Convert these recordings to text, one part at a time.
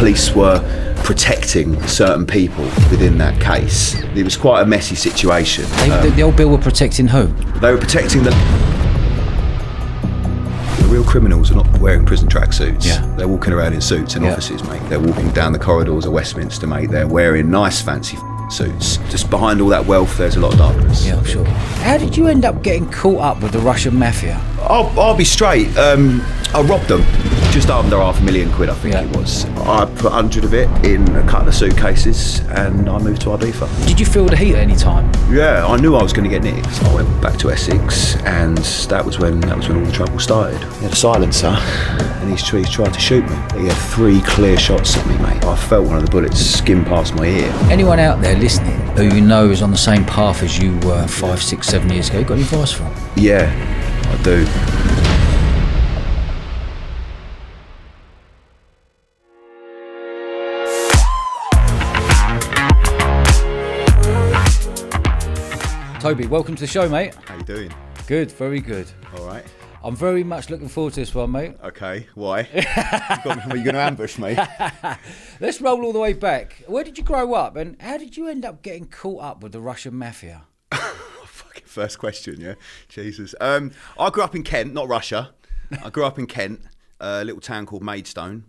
police were protecting certain people within that case. It was quite a messy situation. The old Bill were protecting who? They were protecting the real criminals are not wearing prison tracksuits. Yeah. They're walking around in suits in offices, mate. They're walking down the corridors of Westminster, mate. They're wearing nice, fancy suits. Just behind all that wealth, there's a lot of darkness. Yeah, I'm sure. How did you end up getting caught up with the Russian Mafia? I'll be straight. I robbed them. Just under £500,000, I think it was. I put 100 of it in a couple of suitcases and I moved to Ibiza. Did you feel the heat at any time? Yeah, I knew I was going to get nicked. So I went back to Essex and that was when all the trouble started. He had a silencer and he tried to shoot me. He had 3 clear shots at me, mate. I felt one of the bullets skim past my ear. Anyone out there listening who you know is on the same path as you were 5, 6, 7 years ago, you got any advice for them? Yeah, I do. Toby, welcome to the show, mate. How you doing? Good, very good. All right. I'm very much looking forward to this one, mate. Okay, why? Are you going to ambush me? Let's roll all the way back. Where did you grow up and how did you end up getting caught up with the Russian Mafia? Fucking first question, yeah? Jesus. I grew up in Kent, not Russia. I grew up in Kent, a little town called Maidstone.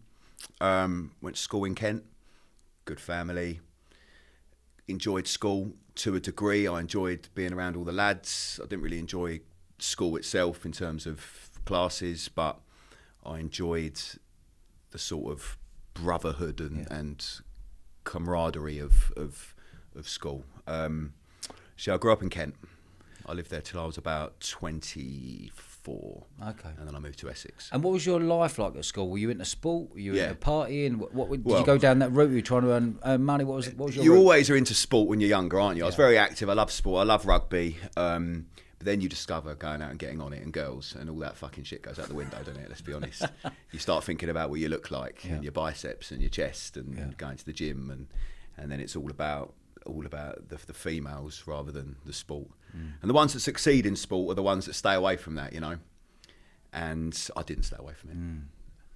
Went to school in Kent. Good family. Enjoyed school to a degree. I enjoyed being around all the lads. I didn't really enjoy school itself in terms of classes, but I enjoyed the sort of brotherhood and camaraderie of school. So I grew up in Kent. I lived there till I was about 24. Okay. And then I moved to Essex. And what was your life like at school? Were you into sport? Were you into partying? Did Well, you go down that route? Were you trying to earn money? What was your You route? always are into sport when you're younger, aren't you? I was very active. I love sport. I love rugby. But then you discover going out and getting on it and girls and all that fucking shit goes out the window, doesn't it? Let's be honest. You start thinking about what you look like and your biceps and your chest and going to the gym and then it's all about the females rather than the sport. And the ones that succeed in sport are the ones that stay away from that, you know. And I didn't stay away from it.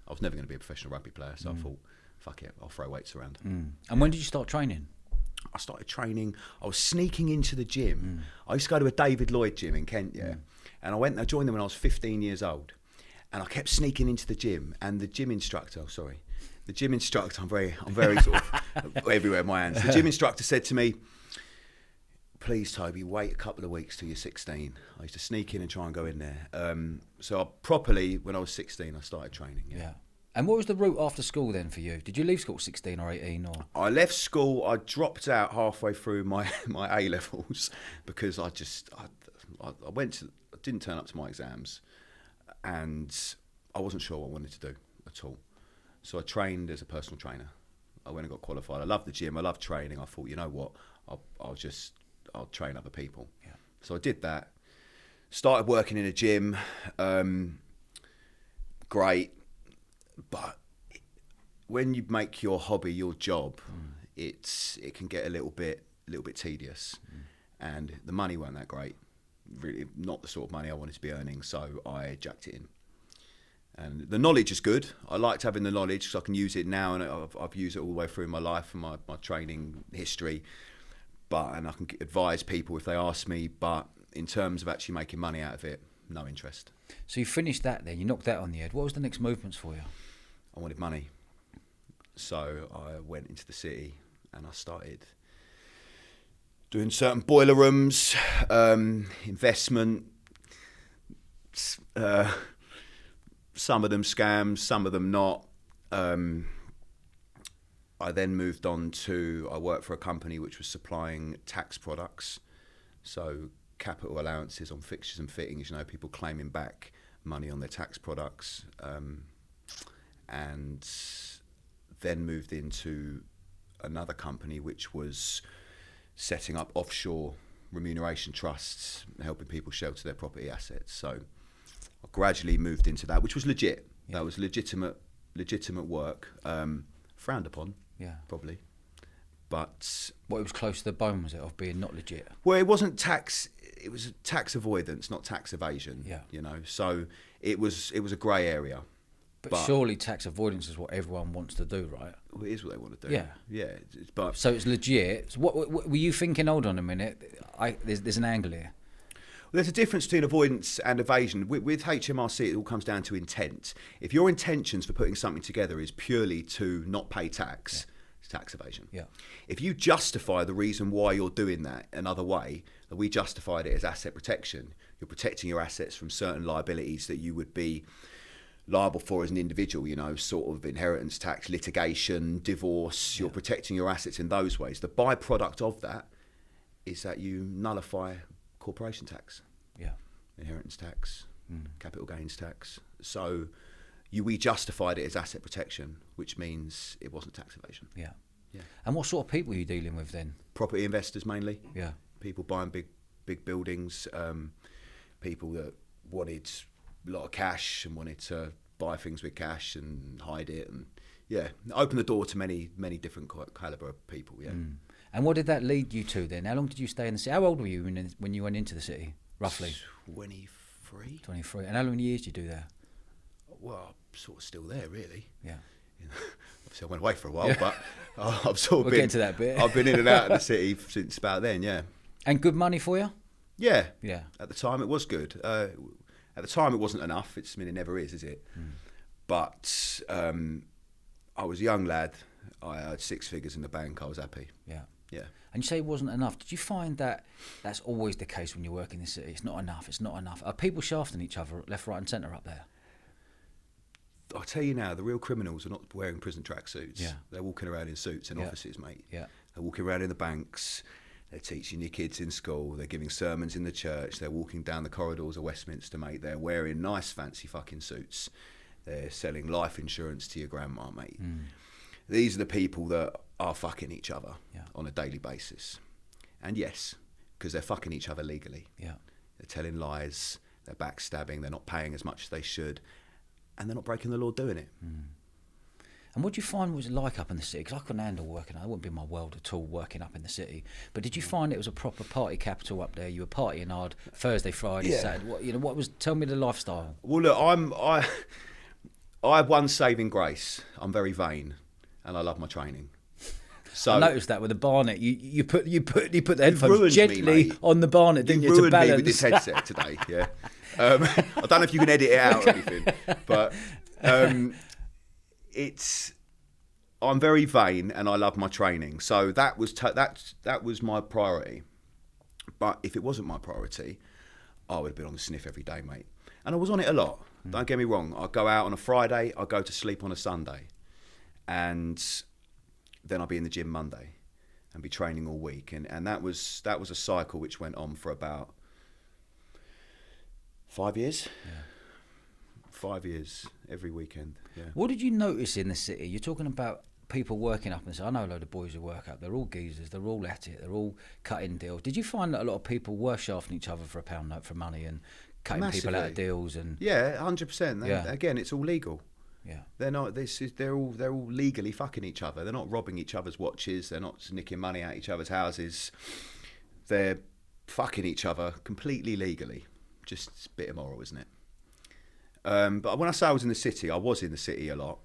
I was never going to be a professional rugby player, so I thought, fuck it, I'll throw weights around. And when did you start training? I started training. I was sneaking into the gym. I used to go to a David Lloyd gym in Kent, and I joined them when I was 15 years old. And I kept sneaking into the gym. And the gym instructor, I'm very sort of everywhere in my hands. The gym instructor said to me, please, Toby, wait a couple of weeks till you're 16. I used to sneak in and try and go in there. So when I was 16, I started training. Yeah. And what was the route after school then for you? Did you leave school at 16 or 18? Or? I left school. I dropped out halfway through my A levels because I didn't turn up to my exams, and I wasn't sure what I wanted to do at all. So I trained as a personal trainer. I went and got qualified. I loved the gym. I loved training. I thought, you know what, I'll train other people. Yeah. So I did that. Started working in a gym. Great. But when you make your hobby your job, it can get a little bit tedious, and the money weren't that great. Really, not the sort of money I wanted to be earning. So I jacked it in. And the knowledge is good. I liked having the knowledge because I can use it now, and I've used it all the way through my life and my training history. And I can advise people if they ask me. But in terms of actually making money out of it, no interest. So you finished that then. You knocked that on the head. What was the next movements for you? I wanted money. So I went into the city and I started doing certain boiler rooms, investment, some of them scams, some of them not. I then moved on I worked for a company which was supplying tax products. So capital allowances on fixtures and fittings, people claiming back money on their tax products. And then moved into another company which was setting up offshore remuneration trusts, helping people shelter their property assets. So I gradually moved into that, which was legit. That was legitimate work, frowned upon, probably. But it was close to the bone, was it, of being not legit? Well, it wasn't tax. It was tax avoidance, not tax evasion. Yeah. So it was a grey area. But surely tax avoidance is what everyone wants to do, right? Well, it is what they want to do. Yeah. Yeah. But So it's legit. So what were you thinking? Hold on a minute. There's an angle here. Well, there's a difference between avoidance and evasion. With HMRC, it all comes down to intent. If your intentions for putting something together is purely to not pay tax, it's tax evasion. Yeah. If you justify the reason why you're doing that another way, that we justified it as asset protection, you're protecting your assets from certain liabilities that you would be liable for as an individual, sort of inheritance tax, litigation, divorce. You're protecting your assets in those ways. The byproduct of that is that you nullify corporation tax, inheritance tax, capital gains tax. So we justified it as asset protection, which means it wasn't tax evasion. Yeah. And what sort of people are you dealing with then? Property investors mainly. Yeah. People buying big buildings, people that wanted a lot of cash and wanted to buy things with cash and hide it, and open the door to many different caliber of people. And what did that lead you to then? How long did you stay in the city? How old were you when you went into the city, roughly? 23. 23. And how many years did you do there? Well, I'm sort of still there, really. Yeah. Obviously, I went away for a while, but I've sort of We'll get into that bit. I've been in and out of the city since about then. Yeah. And good money for you? Yeah. Yeah. At the time, it was good. At the time, it wasn't enough. It never is it? But I was a young lad. I had 6 figures in the bank. I was happy. Yeah. Yeah. And you say it wasn't enough. Did you find that that's always the case when you work in the city? It's not enough. It's not enough. Are people shafting each other left, right, and centre up there? I'll tell you now, the real criminals are not wearing prison tracksuits. Yeah. They're walking around in suits in offices, mate. Yeah. They're walking around in the banks. They're teaching your kids in school. They're giving sermons in the church. They're walking down the corridors of Westminster, mate. They're wearing nice, fancy fucking suits. They're selling life insurance to your grandma, mate. These are the people that are fucking each other on a daily basis. And yes, because they're fucking each other legally. Yeah. They're telling lies. They're backstabbing. They're not paying as much as they should. And they're not breaking the law doing it. And what do you find was it like up in the city? Because I couldn't handle working. It wouldn't be my world at all working up in the city. But did you find it was a proper party capital up there? You were partying hard Thursday, Friday, Saturday. What was? Tell me the lifestyle. Well, look, I have one saving grace. I'm very vain, and I love my training. So I noticed that with the Barnet. You put the headphones ruined gently me, on the Barnet, didn't you? You To ruined balance. me with this headset today. Yeah. I don't know if you can edit it out or anything, but I'm very vain and I love my training. So that was my priority. But if it wasn't my priority, I would have been on the sniff every day, mate. And I was on it a lot. Don't get me wrong. I'd go out on a Friday, I'd go to sleep on a Sunday. And then I'd be in the gym Monday and be training all week. And that was a cycle which went on for about 5 years. Yeah. 5 years every weekend. Yeah. What did you notice in the city? You're talking about people working up in the city. I know a load of boys who work up. They're all geezers. They're all at it. They're all cutting deals. Did you find that a lot of people were shafting each other for a pound note for money and cutting Massively. people out of deals? And 100%. Yeah. Again, it's all legal. Yeah. They're not. They're all legally fucking each other. They're not robbing each other's watches. They're not nicking money out each other's houses. They're fucking each other completely legally. Just a bit immoral, isn't it? But when I say I was in the city, I was in the city a lot.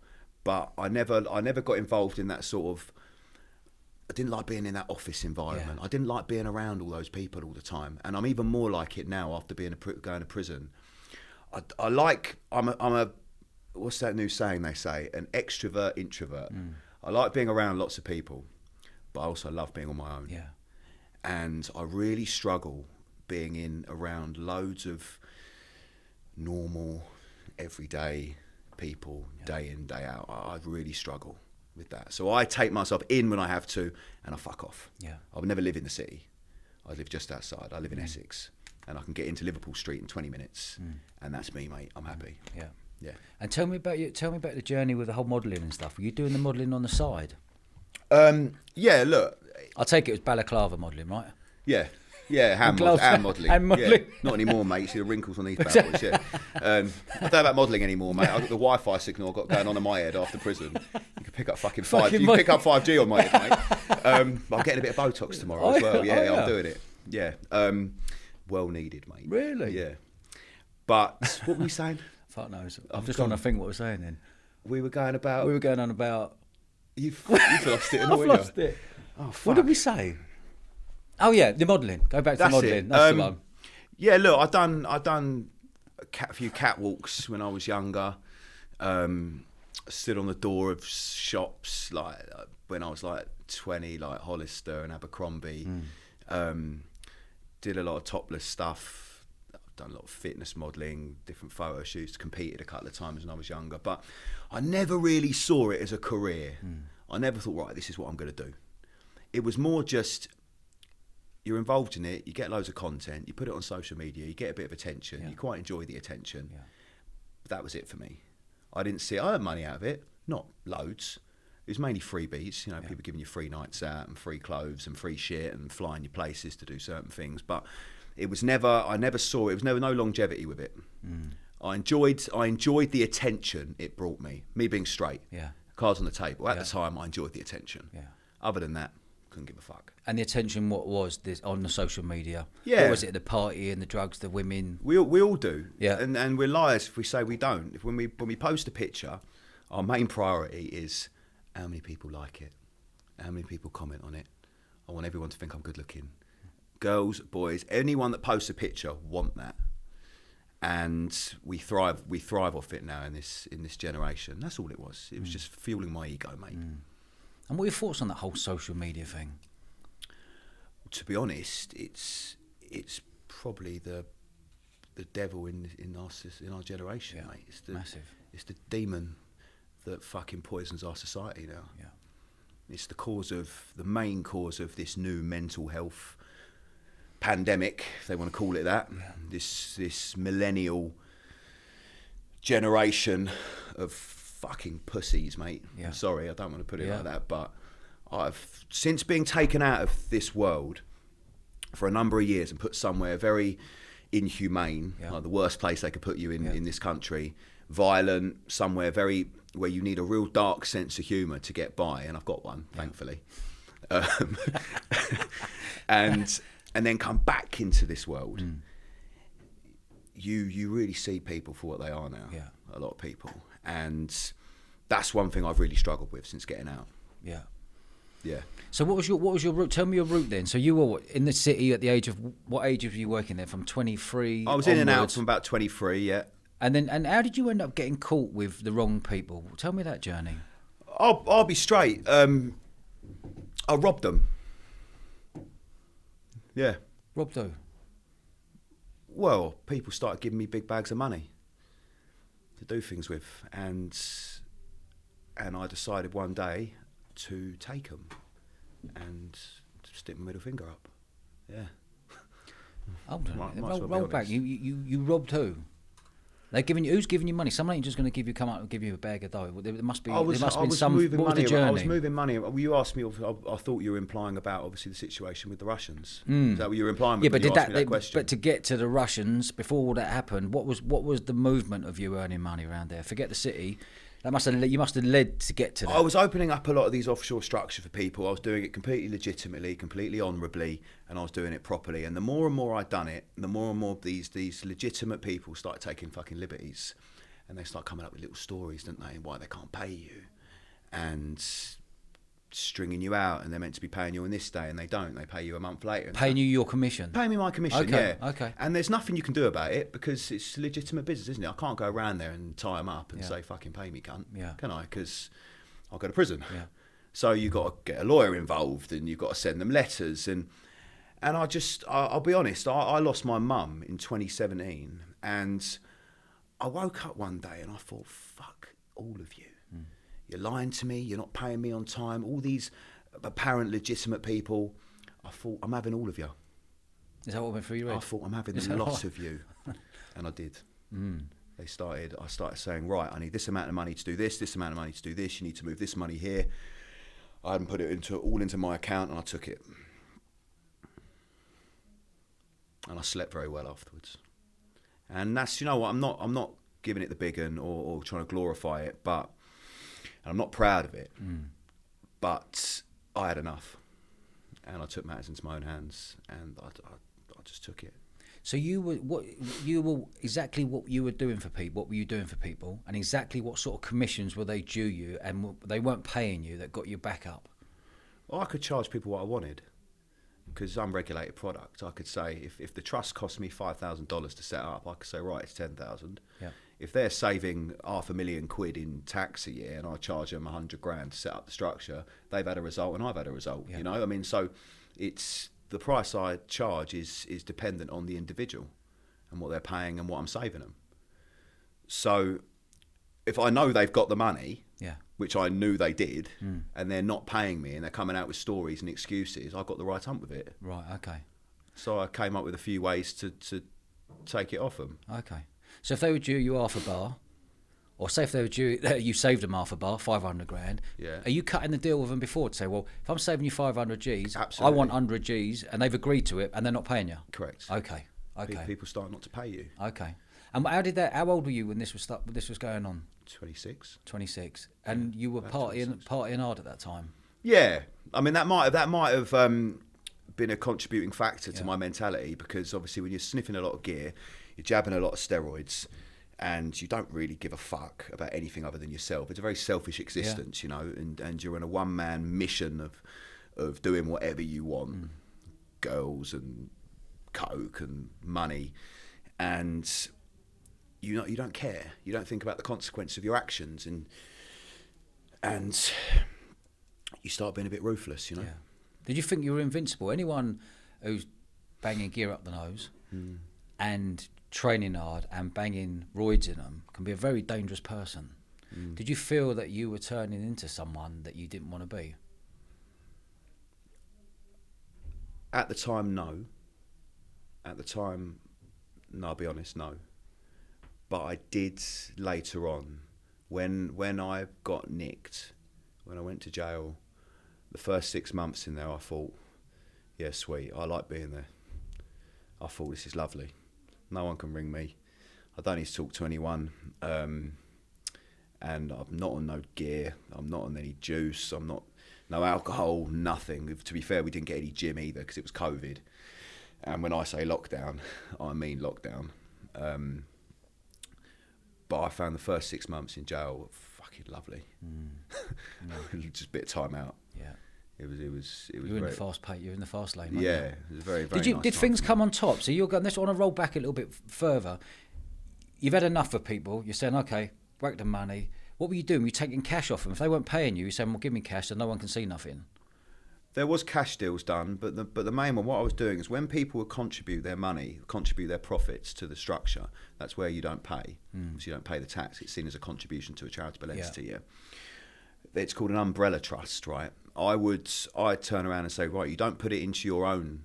But I never got involved in that sort of. I didn't like being in that office environment. Yeah. I didn't like being around all those people all the time. And I'm even more like it now after going to prison. I'm a what's that new saying they say? An extrovert introvert. I like being around lots of people, but I also love being on my own. Yeah. And I really struggle being around loads of normal, everyday people, day in, day out. I really struggle with that. So I take myself in when I have to, and I fuck off. Yeah. I would never live in the city. I live just outside. I live in Essex, and I can get into Liverpool Street in 20 minutes, and that's me, mate. I'm happy. Yeah. Yeah. And tell me about the journey with the whole modelling and stuff. Were you doing the modelling on the side? Yeah, look. I take it was balaclava modelling, right? Yeah. Yeah, hand modelling. Hand modelling. Yeah, not anymore, mate. You see the wrinkles on these bad boys, yeah. I don't know about modelling anymore, mate. I've got the Wi-Fi signal I've got going on in my head after prison. You can pick up fucking 5G. You can pick up 5G on my head, mate. But I'm getting a bit of Botox tomorrow as well. Yeah, I'm doing it. Yeah. Well needed, mate. Really? Yeah. But what were we saying? Fuck knows. I'm just trying to think what we're saying then. We were going about. We were going on about. You've lost it, I've haven't you? lost it. Oh, fuck. What did we say? Oh yeah, the modelling. Go back to That's modelling. it. That's the one. Yeah, look, I done a few catwalks when I was younger. Stood on the door of shops like when I was like 20, like Hollister and Abercrombie. Did a lot of topless stuff. I've done a lot of fitness modelling, different photo shoots. Competed a couple of times when I was younger, but I never really saw it as a career. I never thought, right, this is what I'm going to do. It was more just, you're involved in it, you get loads of content, you put it on social media, you get a bit of attention, you quite enjoy the attention. But that was it for me. I didn't see, I earned money out of it, not loads. It was mainly freebies, you know, people giving you free nights out and free clothes and free shit and flying you places to do certain things. But it was never, I never saw, it was never no longevity with it. I enjoyed the attention it brought me being straight. Cards on the table. At the time, I enjoyed the attention. Other than that, couldn't give a fuck. And the attention, what was this on the social media? Yeah. What was it? The party and the drugs, the women. We all do. Yeah. And we're liars if we say we don't. When we post a picture, our main priority is how many people like it, how many people comment on it. I want everyone to think I'm good looking. Girls, boys, anyone that posts a picture want that. And we thrive off it now in this generation. That's all it was. It was just fueling my ego, mate. And what are your thoughts on that whole social media thing? To be honest, it's probably the devil in our generation, mate. It's massive. It's the demon that fucking poisons our society now. Yeah. It's the main cause of this new mental health pandemic, if they want to call it that. This millennial generation of fucking pussies, mate. I'm sorry, I don't want to put it like that, but I've, since being taken out of this world for a number of years and put somewhere very inhumane, like the worst place they could put you in this country, violent, somewhere where you need a real dark sense of humour to get by, and I've got one, thankfully. And then come back into this world. You really see people for what they are now. A lot of people, and that's one thing I've really struggled with since getting out. Yeah. So what was your route? Tell me your route then. So you were in the city at the age of, what age were you working there? From 23. I was in and out from about 23. Yeah. And how did you end up getting caught with the wrong people? Tell me that journey. I'll be straight. I robbed them. Yeah. Robbed who? Well, people started giving me big bags of money to do things with, and I decided one day to take them and stick my middle finger up. Yeah. Hold on. Might as well be roll back. honest. You robbed who? They're giving you, who's giving you money? Someone ain't just going to come up and give you a bag of dough. There must be. There must have been some. What was the journey? I was moving money. You asked me. I thought you were implying about obviously the situation with the Russians. Is that what you were implying? Yeah, but when you asked me that question? But to get to the Russians, before all that happened, what was the movement of you earning money around there? Forget the city. You must have led to get to that. I was opening up a lot of these offshore structures for people. I was doing it completely legitimately, completely honourably, and I was doing it properly. And the more and more I'd done it, the more and more these legitimate people started taking fucking liberties. And they start coming up with little stories, don't they, why they can't pay you, and stringing you out, and they're meant to be paying you on this day, and they don't. They pay you a month later. Paying you your commission? Pay me my commission, okay, yeah. Okay. And there's nothing you can do about it because it's legitimate business, isn't it? I can't go around there and tie them up and say, fucking pay me, cunt, can I? Because I'll go to prison. Yeah. So you've got to get a lawyer involved, and you've got to send them letters. And I'll be honest, I lost my mum in 2017, and I woke up one day and I thought, fuck all of you. You're lying to me, you're not paying me on time, all these apparent legitimate people. I thought, I'm having all of you. Is that what went through your head? I thought, I'm having the lot of you. And I did. I started saying, right, I need this amount of money to do this amount of money to do this, you need to move this money here. I hadn't put it all into my account, and I took it. And I slept very well afterwards. And that's, you know what, I'm not giving it the big un or trying to glorify it, but and I'm not proud of it. But I had enough, and I took matters into my own hands, and I just took it. So you were exactly what you were doing for people. What were you doing for people, and exactly what sort of commissions were they due you, and they weren't paying you that got you back up? Well, I could charge people what I wanted because unregulated product. I could say if the trust cost me $5,000 to set up, I could say right, it's 10,000. Yeah. If they're saving £500,000 in tax a year, and I charge them £100,000 to set up the structure, they've had a result, and I've had a result. Yeah. You know, I mean, so it's the price I charge is dependent on the individual and what they're paying and what I'm saving them. So if I know they've got the money, Yeah. which I knew they did, and they're not paying me and they're coming out with stories and excuses, I've got the right hump with it. Right. Okay. So I came up with a few ways to take it off them. Okay. So if they were due you half a bar, or say if they were due, you saved them half a bar, 500 grand. Yeah. Are you cutting the deal with them before to say, well, if I'm saving you 500 G's, Absolutely. I want 100 G's, and they've agreed to it, and they're not paying you? Correct. Okay. Okay. People start not to pay you. Okay. And how old were you when this was going on? 26. 26. And you were about partying hard at that time? Yeah, I mean that might have been a contributing factor to Yeah. my mentality, because obviously when you're sniffing a lot of gear, you're jabbing a lot of steroids, and you don't really give a fuck about anything other than yourself. It's a very selfish existence, you know, and you're in a one-man mission of doing whatever you want, girls and coke and money, and you don't care. You don't think about the consequence of your actions, and you start being a bit ruthless, you know. Yeah. Did you think you were invincible? Anyone who's banging gear up the nose and training hard and banging roids in them can be a very dangerous person. Did you feel that you were turning into someone that you didn't want to be? At the time, no. At the time, no, I'll be honest, no. But I did later on, when I got nicked, when I went to jail, the first 6 months in there, I thought, yeah, sweet, I like being there. I thought, this is lovely. No one can ring me. I don't need to talk to anyone. And I'm not on no gear. I'm not on any juice. I'm not, no alcohol, nothing. To be fair, we didn't get any gym either because it was COVID. And when I say lockdown, I mean lockdown. But I found the first 6 months in jail fucking lovely. Just a bit of time out. Yeah. It was. You're in the fast pace. You're in the fast lane. Yeah, it was very, very. Did nice did time things for me. come on top? So you're going. This. I want to roll back a little bit further. You've had enough of people. You're saying, okay, break the money. What were you doing? Were you taking cash off them? If they weren't paying you, you're saying, well, give me cash, so no one can see nothing. There was cash deals done, but the main one, what I was doing is when people would contribute their money, contribute their profits to the structure, that's where you don't pay. So you don't pay the tax. It's seen as a contribution to a charitable entity. Yeah. It's called an umbrella trust, right? I'd turn around and say, right, you don't put it into your own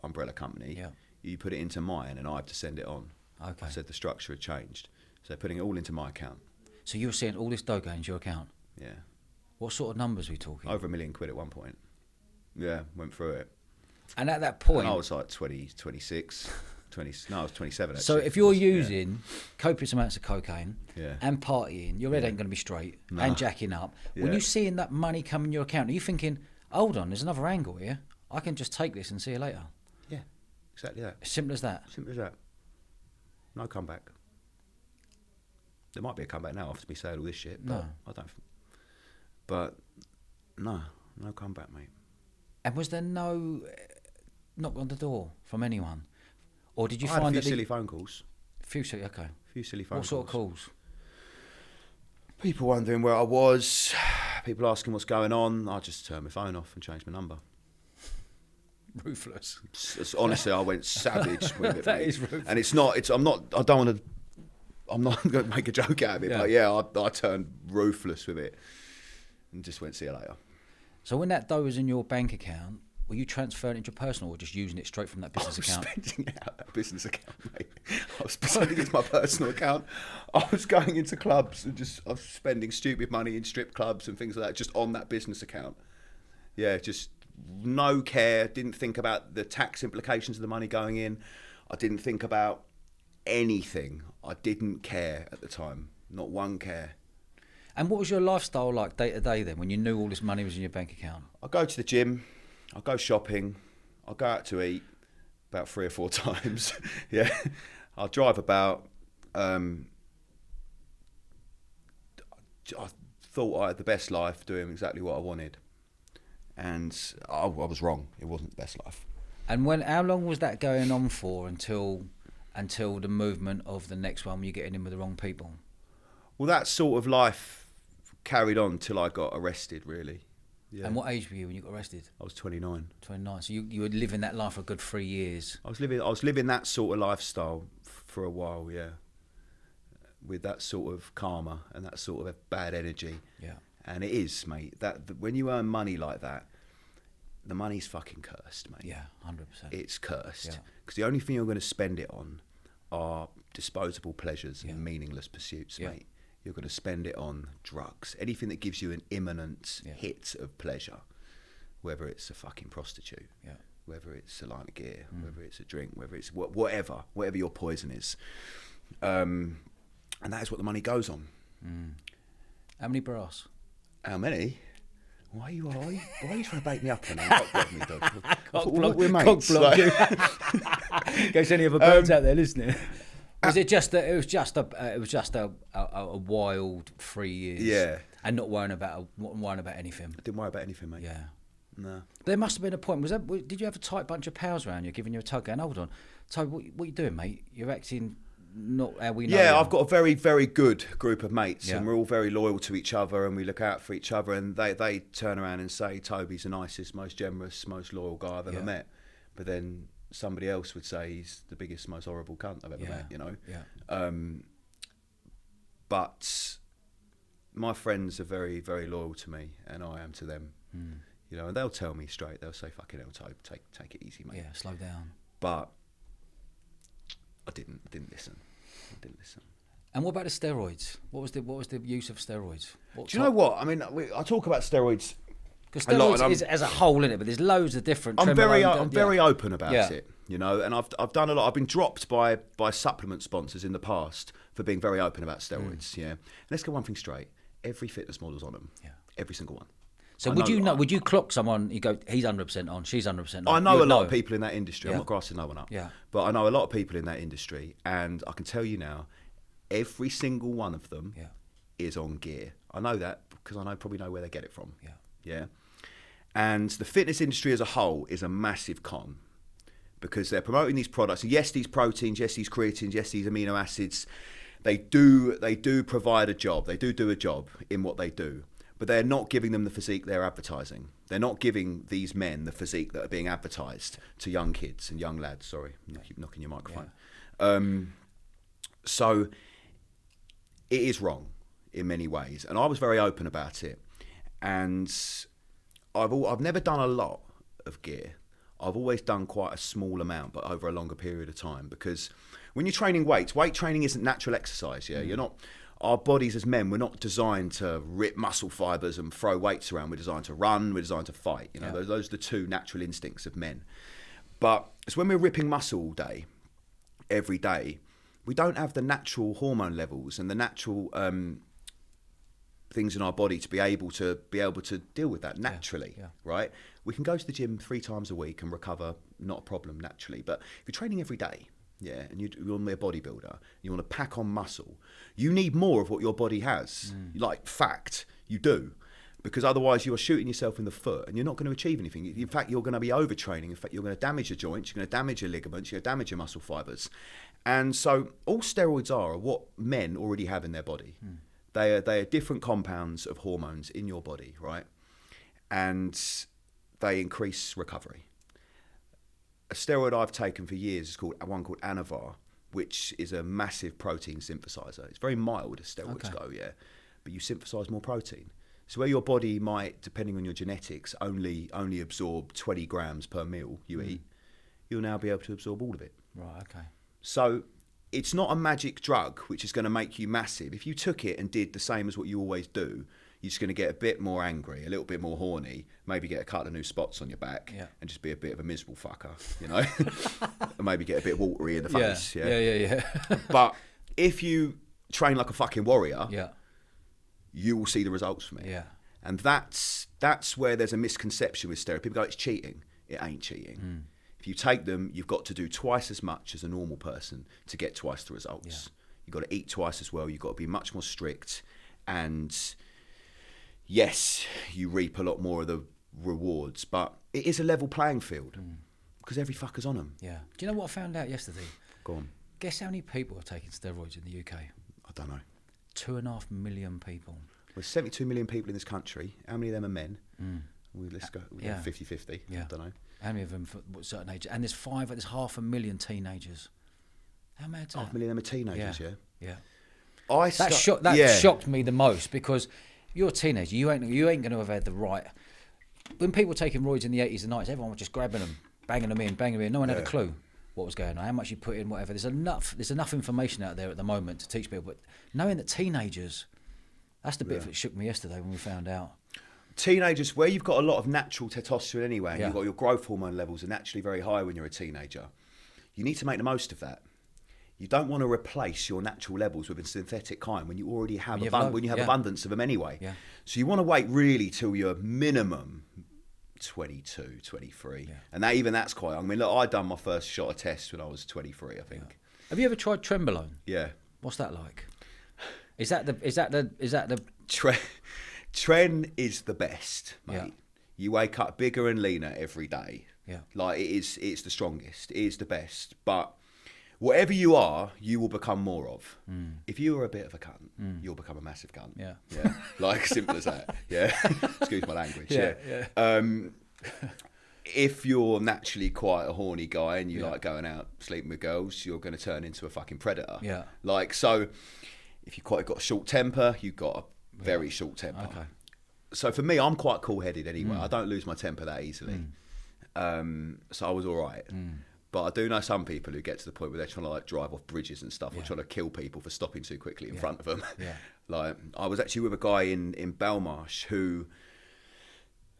umbrella company. Yeah. You put it into mine, and I have to send it on. Okay. I said the structure had changed, so they're putting it all into my account. So you were seeing all this dough going into your account. Yeah. What sort of numbers are we talking? Over £1 million at one point. Yeah, went through it. And at that point, And I was like 20, 26, 20, no, I was 27 actually. so if you're using copious amounts of cocaine Yeah. and partying, your head ain't going to be straight, and jacking up. When Yeah. you're seeing that money come in your account, are you thinking, hold on, there's another angle here. I can just take this and see you later. Yeah, exactly that. Simple as that. Simple as that. No comeback. There might be a comeback now after me saying all this shit, but No. I don't. But no comeback, mate. And was there no knock on the door from anyone? Or did you I had find a that few silly phone calls. okay. A few silly phone What calls. sort of calls? People wondering where I was. People asking what's going on. I just turned my phone off and changed my number. Ruthless. Honestly, I went savage with it. That mate. is ruthless. And it's not. I'm not going to make a joke out of it. Yeah. But yeah, I turned ruthless with it and just went, see you later. So when that dough was in your bank account, were you transferring it into your personal or just using it straight from that business account? I was spending it out that business account, mate. I was spending it into my personal account. I was going into clubs and I was spending stupid money in strip clubs and things like that just on that business account. Yeah, just no care. Didn't think about the tax implications of the money going in. I didn't think about anything. I didn't care at the time. Not one care. And what was your lifestyle like day to day then when you knew all this money was in your bank account? I go to the gym. I go shopping. I go out to eat. about 3 or 4 times. Yeah, I drive about. I thought I had the best life doing exactly what I wanted, and I was wrong. It wasn't the best life. And how long was that going on for until the movement of the next one when you're getting in with the wrong people? Well, that sort of life carried on till I got arrested, really. Yeah. And what age were you when you got arrested? I was 29. 29. So you were living that life for a good 3 years. I was living that sort of lifestyle for a while, yeah. With that sort of karma and that sort of bad energy. Yeah. And it is, mate. When you earn money like that, the money's fucking cursed, mate. Yeah, 100%. It's cursed. Yeah. Because the only thing you're going to spend it on are disposable pleasures and meaningless pursuits, mate. You're going to spend it on drugs. Anything that gives you an imminent hit of pleasure, whether it's a fucking prostitute, whether it's a line of gear, whether it's a drink, whether it's whatever your poison is. And that is what the money goes on. How many brass? How many? Why are you trying to bait me up on that? Cock block me, dog. We're mates. Cock block you. In case any other birds out there listening. Was it just that it was just a wild 3 years? Yeah. And not worrying about anything. I didn't worry about anything, mate. Yeah. No. There must have been a point. Did you have a tight bunch of pals around you giving you a tug going, hold on, Toby, what are you doing, mate? You're acting not how we know. Yeah, you. I've got a very, very good group of mates, Yeah. and we're all very loyal to each other, and we look out for each other. And they turn around and say, "Toby's the nicest, most generous, most loyal guy I've ever met." But then somebody else would say he's the biggest, most horrible cunt I've ever met. You know. Yeah. But my friends are very, very loyal to me, and I am to them. You know, and they'll tell me straight. They'll say, "Fucking hell, Toby, take it easy, mate." Yeah, slow down. But I didn't listen. I didn't listen. And what about the steroids? What was the use of steroids? Do you know what? I mean, I talk about steroids because a lot, steroids is as a whole in it, but there's loads of different. I'm very open about Yeah. it, you know. And I've done a lot. I've been dropped by supplement sponsors in the past for being very open about steroids. Yeah. And let's get one thing straight: every fitness model's on them. Yeah. Every single one. So would you clock someone? You go, he's 100% on, she's 100% on. I know a lot of people in that industry. Yeah. I'm not grassing no one up. Yeah. But I know a lot of people in that industry, and I can tell you now, every single one of them is on gear. I know that because I probably know where they get it from. Yeah. Yeah. And the fitness industry as a whole is a massive con because they're promoting these products. And yes, these proteins, yes, these creatines, yes, these amino acids, they do provide a job. They do a job in what they do. But they're not giving them the physique they're advertising. They're not giving these men the physique that are being advertised to young kids and young lads. Sorry, you keep knocking your microphone. Yeah. So it is wrong in many ways. And I was very open about it. And I've never done a lot of gear. I've always done quite a small amount, but over a longer period of time. Because when you're training weights, weight training isn't natural exercise. Yeah, You're not. Our bodies as men, we're not designed to rip muscle fibers and throw weights around. We're designed to run. We're designed to fight. You know, those are the two natural instincts of men. But it's when we're ripping muscle all day, every day, we don't have the natural hormone levels and the natural things in our body to be able to deal with that naturally, right? We can go to the gym 3 times a week and recover, not a problem naturally. But if you're training every day, and you're a bodybuilder, you want to pack on muscle, you need more of what your body has. Like, fact, you do. Because otherwise you are shooting yourself in the foot and you're not going to achieve anything. In fact, you're going to be overtraining. In fact, you're going to damage your joints, you're going to damage your ligaments, you're going to damage your muscle fibers. And so all steroids are what men already have in their body. They are different compounds of hormones in your body, right? And they increase recovery. A steroid I've taken for years is called Anavar, which is a massive protein synthesizer. It's very mild as steroids go, but you synthesize more protein. So where your body might, depending on your genetics, only absorb 20 grams per meal you eat, you'll now be able to absorb all of it. Right, okay. So it's not a magic drug which is going to make you massive. If you took it and did the same as what you always do, you're just going to get a bit more angry, a little bit more horny, maybe get a couple of new spots on your back, and just be a bit of a miserable fucker, you know? And maybe get a bit watery in the face. Yeah. But if you train like a fucking warrior, Yeah. you will see the results from it. Yeah. And that's where there's a misconception with steroids. People go, it's cheating. It ain't cheating. If you take them, you've got to do twice as much as a normal person to get twice the results. Yeah. You've got to eat twice as well. You've got to be much more strict. And yes, you reap a lot more of the rewards, but it is a level playing field because every fucker's on them. Yeah. Do you know what I found out yesterday? Go on. Guess how many people are taking steroids in the UK? I don't know. 2.5 million people. There's 72 million people in this country. How many of them are men? Let's go 50-50. Yeah. I don't know. How many of them for what certain age? And there's 500,000 teenagers. How mad is that? 500,000 of them are teenagers, yeah? Yeah. That shocked me the most because you're a teenager. You ain't going to have had the right. When people were taking roids in the 80s and 90s, everyone was just grabbing them, banging them in. No one had a clue what was going on, how much you put in, whatever. There's enough information out there at the moment to teach people. But knowing that teenagers, that's the bit that shook me yesterday when we found out. Teenagers, where you've got a lot of natural testosterone anyway, and you've got your growth hormone levels are naturally very high when you're a teenager, you need to make the most of that. You don't want to replace your natural levels with a synthetic kind when you already have abundance of them anyway. Yeah. So you want to wait really till you're minimum 22, 23. Yeah. And that's quite young. I mean, look, I done my first shot of test when I was 23, I think. Yeah. Have you ever tried Trenbolone? Yeah. What's that like? Is that the Tren is the best, mate. Yeah. You wake up bigger and leaner every day. Yeah. Like it's the strongest. It is the best. But whatever you are, you will become more of. If you are a bit of a cunt, you'll become a massive cunt. Yeah. Yeah. Like simple as that. Yeah. Excuse my language. Yeah. If you're naturally quite a horny guy and you like going out sleeping with girls, you're going to turn into a fucking predator. Yeah. Like, so if you've quite got a short temper, you've got a very short temper. Okay. So for me, I'm quite cool-headed anyway. I don't lose my temper that easily. So I was all right. But I do know some people who get to the point where they're trying to like drive off bridges and stuff, or trying to kill people for stopping too quickly in front of them. Yeah. Like I was actually with a guy in Belmarsh who,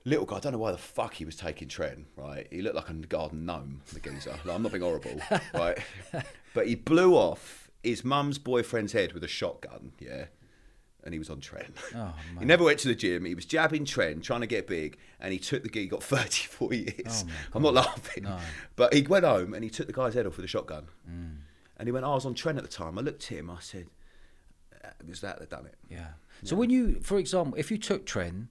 little guy, I don't know why the fuck he was taking Tren, right? He looked like a garden gnome, the geezer. Like, I'm not being horrible, right? But he blew off his mum's boyfriend's head with a shotgun, and he was on Tren. Oh, he never went to the gym. He was jabbing Tren, trying to get big, and he took the gig. He got 34 years. Oh, I'm not laughing. No. But he went home and he took the guy's head off with a shotgun. And he went, I was on Tren at the time. I looked at him, I said, it was that done it. Yeah. So when you, for example, if you took Tren,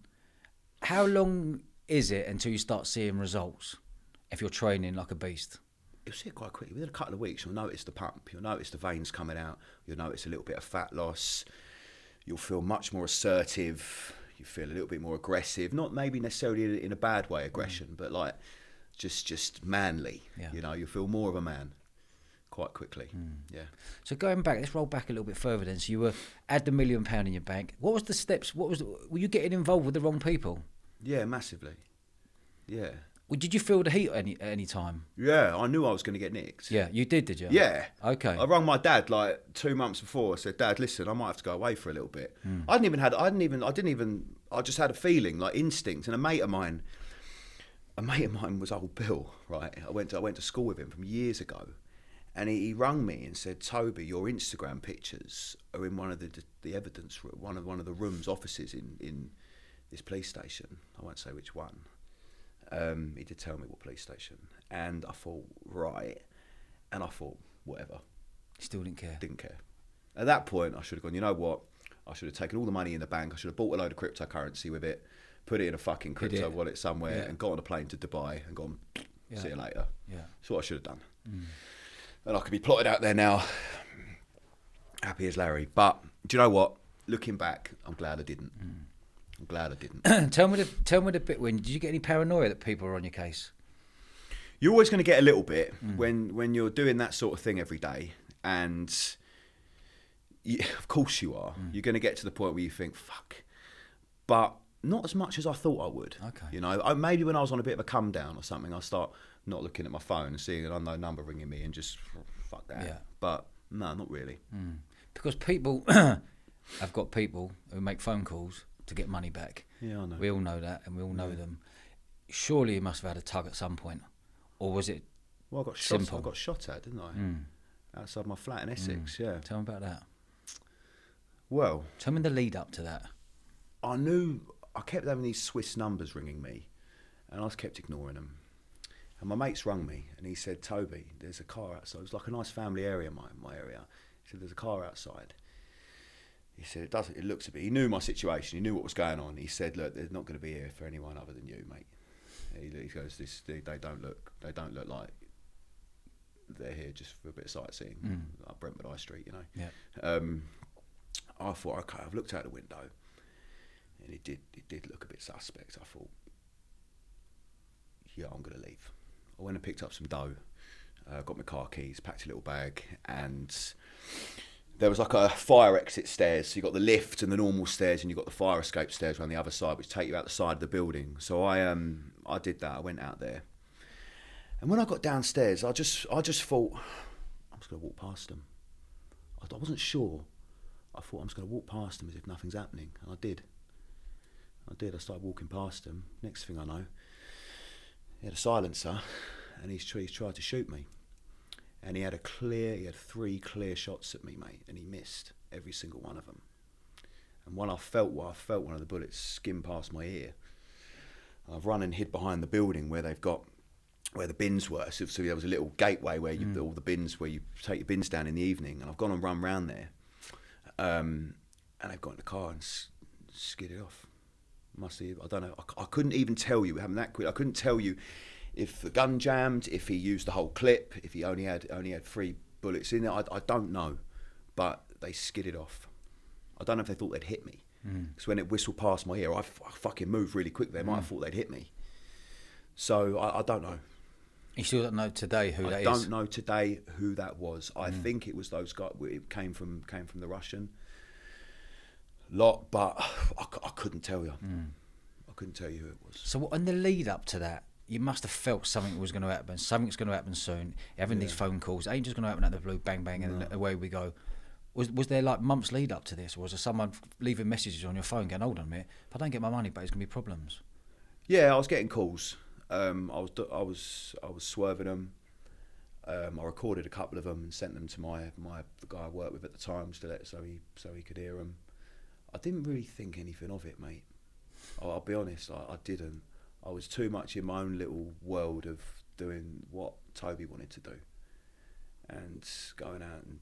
how long is it until you start seeing results if you're training like a beast? You'll see it quite quickly. Within a couple of weeks, you'll notice the pump. You'll notice the veins coming out. You'll notice a little bit of fat loss. You'll feel much more assertive. You feel a little bit more aggressive. Not maybe necessarily in a bad way, aggression, but like just manly. Yeah. You know, you feel more of a man quite quickly. Yeah. So going back, let's roll back a little bit further then. So you had the £1 million in your bank. What was the steps? Were you getting involved with the wrong people? Yeah, massively. Yeah. Well, did you feel the heat at any time? Yeah, I knew I was going to get nicked. Yeah, you did you? Yeah. Okay. I rang my dad like 2 months before. I said, Dad, listen, I might have to go away for a little bit. I just had a feeling, like instinct. And a mate of mine was old Bill, right? I went to school with him from years ago. And he rang me and said, Toby, your Instagram pictures are in one of the evidence room, one of the rooms, offices in this police station. I won't say which one. He did tell me what police station, and I thought, right, and I thought, whatever. Still didn't care. Didn't care. At that point, I should have gone, you know what? I should have taken all the money in the bank. I should have bought a load of cryptocurrency with it, put it in a fucking crypto wallet somewhere, and got on a plane to Dubai and gone, see you later. Yeah. That's what I should have done. And I could be plotted out there now, happy as Larry. But do you know what? Looking back, I'm glad I didn't. I'm glad I didn't. Tell me the bit when did you get any paranoia that people were on your case? You're always going to get a little bit when you're doing that sort of thing every day, and of course you are. You're going to get to the point where you think, "Fuck," but not as much as I thought I would. Okay. You know, maybe when I was on a bit of a come down or something, I start not looking at my phone and seeing an unknown number ringing me and just fuck that. Yeah. But no, not really. Because people have got people who make phone calls to get money back. Yeah, I know. We all know that, and we all know them. Surely you must have had a tug at some point, or was it? Well, I got simple? I got shot at, didn't I? Outside my flat in Essex. Yeah. Tell me about that. Well, tell me the lead up to that. I kept having these Swiss numbers ringing me, and I just kept ignoring them. And my mate's rung me, and he said, Toby, there's a car outside. It was like a nice family area, my area. He said, there's a car outside. He said, it looks a bit. He knew my situation. He knew what was going on. He said, look, they're not going to be here for anyone other than you, mate. He goes, they don't look like they're here just for a bit of sightseeing, like Brentwood High Street, you know. Yeah. I thought, okay, I've looked out the window, and it did look a bit suspect. I thought, yeah, I'm going to leave. I went and picked up some dough, got my car keys, packed a little bag, and there was like a fire exit stairs. So you got the lift and the normal stairs, and you got the fire escape stairs around the other side, which take you out the side of the building. So I did that. I went out there, and when I got downstairs, I just thought I'm just going to walk past them. I wasn't sure. I thought I'm just going to walk past them as if nothing's happening, and I did. I started walking past them. Next thing I know, he had a silencer, and he's tried to shoot me. And he had 3 clear shots at me, mate, and he missed every single one of them. And when I felt one of the bullets skim past my ear, I've run and hid behind the building where the bins were. So there was a little gateway where all the bins, where you take your bins down in the evening. And I've gone and run round there, and they've got in the car and skidded off. I don't know. I couldn't even tell you, having that quick. I couldn't tell you if the gun jammed, if he used the whole clip, if he only had 3 bullets in it. I don't know, but they skidded off. I don't know if they thought they'd hit me, because when it whistled past my ear, I fucking moved really quick. They might have thought they'd hit me. So I don't know. You still don't know today who that is? I don't know today who that was. I think it was those guys. It came from the Russian lot, but I couldn't tell you. I couldn't tell you who it was. So in the lead up to that, you must have felt something was going to happen. Something's going to happen soon. Having these phone calls, it ain't just going to happen out of the blue, bang, bang, and away we go. Was there like months lead up to this? Or was there someone leaving messages on your phone going, hold on a minute, if I don't get my money back, there's going to be problems? Yeah, I was getting calls. I was swerving them. I recorded a couple of them and sent them to the guy I worked with at the time, so he could hear them. I didn't really think anything of it, mate. I'll be honest, I didn't. I was too much in my own little world of doing what Toby wanted to do and going out and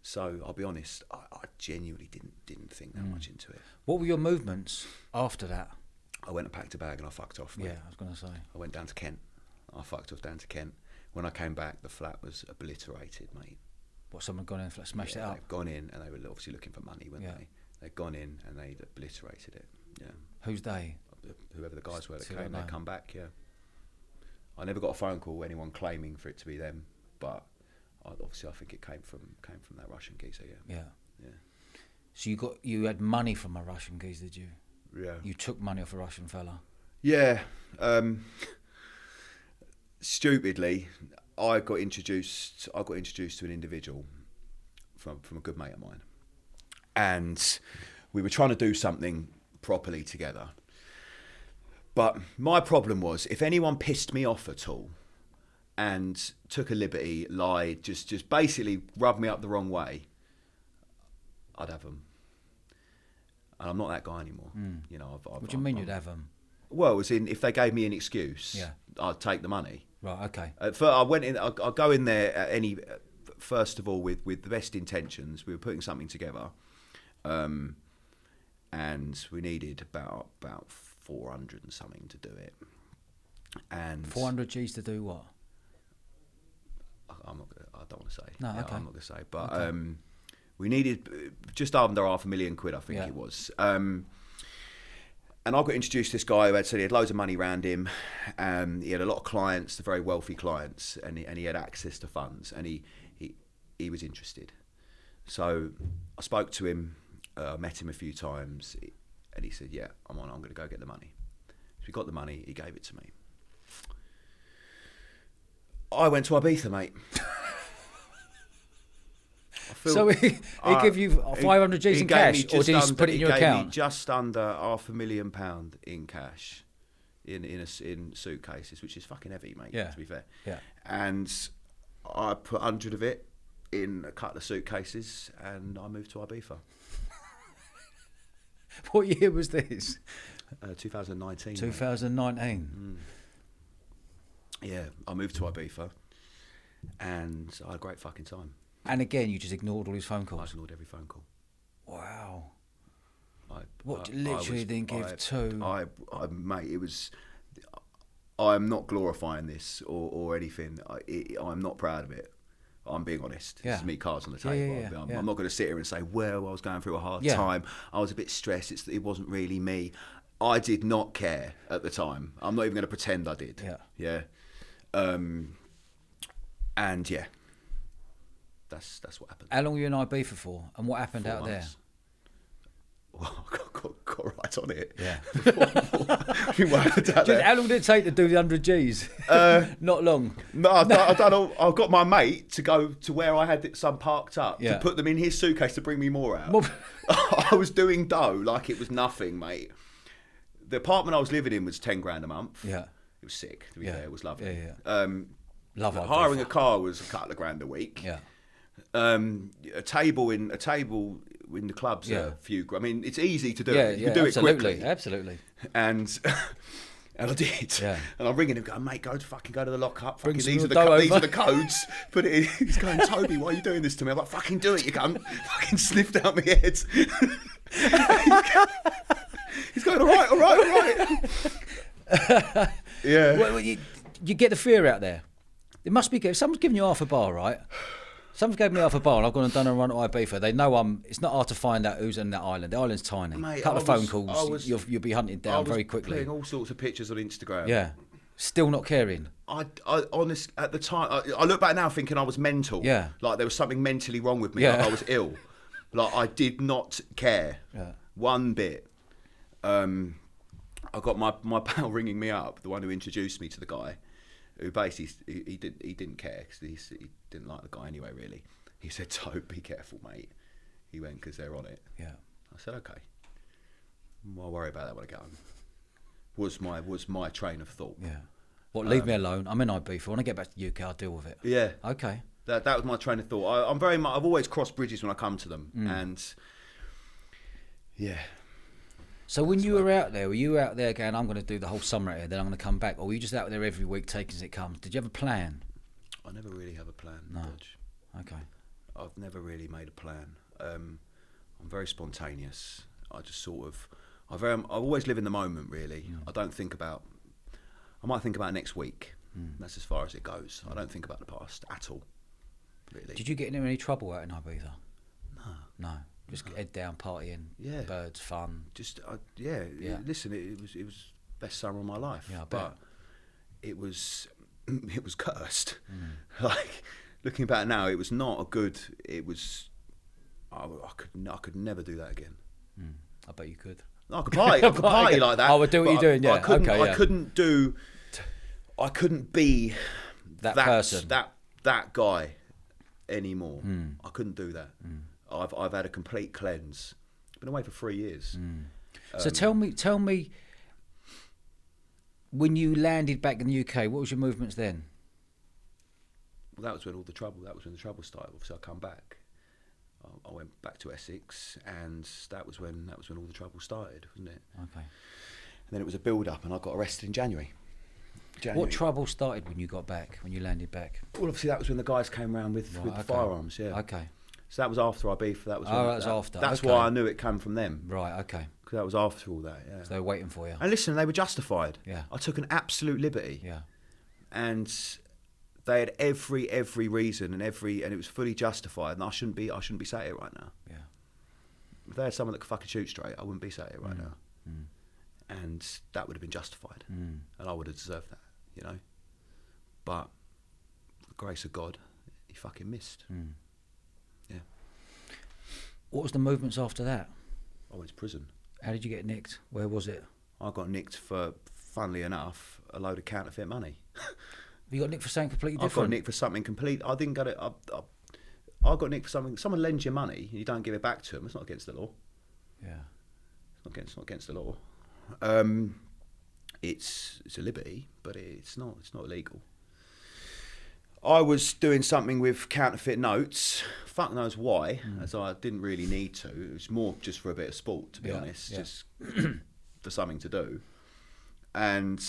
So I'll be honest, I genuinely didn't think that much into it. What were your movements after that? I went and packed a bag and I fucked off, mate. Yeah, I was going to say. I went down to Kent. I fucked off down to Kent. When I came back, the flat was obliterated, mate. What, someone gone in and smashed it up? They've gone in and they were obviously looking for money, weren't they? They'd gone in and they'd obliterated it. Yeah. Who's they? Whoever the guys were that came, they come back. Yeah. I never got a phone call, anyone claiming for it to be them, but obviously I think it came from that Russian geezer. Yeah. So you had money from a Russian geezer, did you? Yeah. You took money off a Russian fella. Yeah. Stupidly, I got introduced to an individual from a good mate of mine, and we were trying to do something properly together. But my problem was, if anyone pissed me off at all and took a liberty, lied, just basically rubbed me up the wrong way, I'd have them. And I'm not that guy anymore. You know. What do you mean you'd have them? Well, as in, if they gave me an excuse, I'd take the money. Right. Okay. I went in. I go in there first of all with the best intentions. We were putting something together, and we needed about 400 and something to do it. And 400 G's to do what? I don't want to say. No. Okay. I'm not going to say. But we needed just under £500,000, I think it was. And I got introduced to this guy who he had loads of money around him. He had a lot of clients, the very wealthy clients, and he had access to funds, and he was interested. So I spoke to him, met him a few times, and he said, "Yeah, I'm going to go get the money." So we got the money. He gave it to me. I went to Ibiza, mate. So he gave you 500 G's in cash, or did he put it in your account? He gave me just under £500,000 in cash, in suitcases, which is fucking heavy, mate. Yeah. To be fair. Yeah. And I put 100 of it in a couple of suitcases, and I moved to Ibiza. What year was this? 2019. 2019. Yeah, I moved to Ibiza, and I had a great fucking time. And again, you just ignored all his phone I calls. ignored every phone call. Wow. I Literally didn't give two. Mate, it was. I'm not glorifying this or anything. I'm not proud of it. I'm being honest. Yeah. This is me, cards on the table. I'm not going to sit here and say, well, I was going through a hard time. I was a bit stressed. It wasn't really me. I did not care at the time. I'm not even going to pretend I did. Yeah. And yeah, that's what happened. How long were you in Ibiza for? And what happened 4 out months. Well, I got right on it. Yeah. I mean, what happened out there? How long did it take to do the 100 Gs? Not long. No, I got my mate to go to where I had some parked up to put them in his suitcase to bring me more out. I was doing dough like it was nothing, mate. The apartment I was living in was 10 grand a month. Yeah. It was sick, to be fair. It was lovely. Yeah. Love Ibiza. Hiring a car was a couple of grand a week. Yeah. A table in the club's a few. I mean, it's easy to do. You can do it quickly. Absolutely. And I did. Yeah. And I'm ringing him, going, mate, go to the lockup. Bring Fucking, these are the codes. Put it in. He's going, Toby, why are you doing this to me? I'm like, fucking do it, you cunt. Fucking sniffed out my head. He's going, all right. Yeah. Well, you get the fear out there. It must be. If someone's giving you half a bar, right? Someone's gave me half a bar and I've gone and done a run at Ibiza. They know it's not hard to find out who's in that island. The island's tiny. Mate, a couple of phone calls, you'll be hunted down very quickly. Putting all sorts of pictures on Instagram. Yeah. Still not caring. I honest at the time. I look back now thinking I was mental. Yeah. Like there was something mentally wrong with me. Yeah. Like I was ill. Like I did not care. Yeah. One bit. I got my pal ringing me up, the one who introduced me to the guy, who basically he didn't care because he didn't like the guy anyway. Really, he said, "Toby, be careful, mate." He went because they're on it. Yeah. I said, "Okay, I'll worry about that when I get home." Was my train of thought. Yeah. What? Leave me alone. I'm in Ibiza. When I get back to the UK, I'll deal with it. Yeah. Okay. That was my train of thought. I've always crossed bridges when I come to them, and yeah. So when you were out there going, I'm going to do the whole summer out here, then I'm going to come back, or were you just out there every week taking as it comes? Did you have a plan? I never really have a plan. No. Dodge. Okay. I've never really made a plan. I'm very spontaneous. I just sort of, I always live in the moment. Really, I don't think about. I might think about next week. That's as far as it goes. I don't think about the past at all. Really. Did you get into any trouble out in Ibiza? No. Just No. Head down, partying, birds, fun. Just listen, it was best summer of my life. Yeah, I bet. But it was cursed. Like looking back now, it was not a good. It was. I could never do that again. I bet you could. No, I could party like that. I would do what you're doing. Yeah, I couldn't be that person, that guy anymore. I couldn't do that. I've had a complete cleanse. Been away for 3 years. So tell me, when you landed back in the UK, what was your movements then? Well, that was when the trouble started. Obviously, I come back. I went back to Essex, and that was when all the trouble started, wasn't it? Okay. And then it was a build up, and I got arrested in January. What trouble started when you got back? When you landed back? Well, obviously that was when the guys came around with the firearms. Yeah. Okay. So that was after Ibiza. That was. After. That's why I knew it came from them. Right. Okay. Because that was after all that. Yeah. So they were waiting for you. And listen, they were justified. Yeah. I took an absolute liberty. Yeah. And they had every reason and it was fully justified. And I shouldn't be sat here right now. Yeah. If they had someone that could fucking shoot straight, I wouldn't be sat here right now. And that would have been justified. And I would have deserved that, you know. But the grace of God, he fucking missed. Yeah. What was the movements after that? I went to prison. How did you get nicked? Where was it? I got nicked for, funnily enough, a load of counterfeit money. You got nicked for something completely different? I got nicked for something complete. I didn't get it. I got nicked for something. Someone lends you money and you don't give it back to them. It's not against the law. Yeah. It's not against the law. It's a liberty, but it's not illegal. I was doing something with counterfeit notes. Fuck knows why, as I didn't really need to. It was more just for a bit of sport, to be honest, just for something to do. And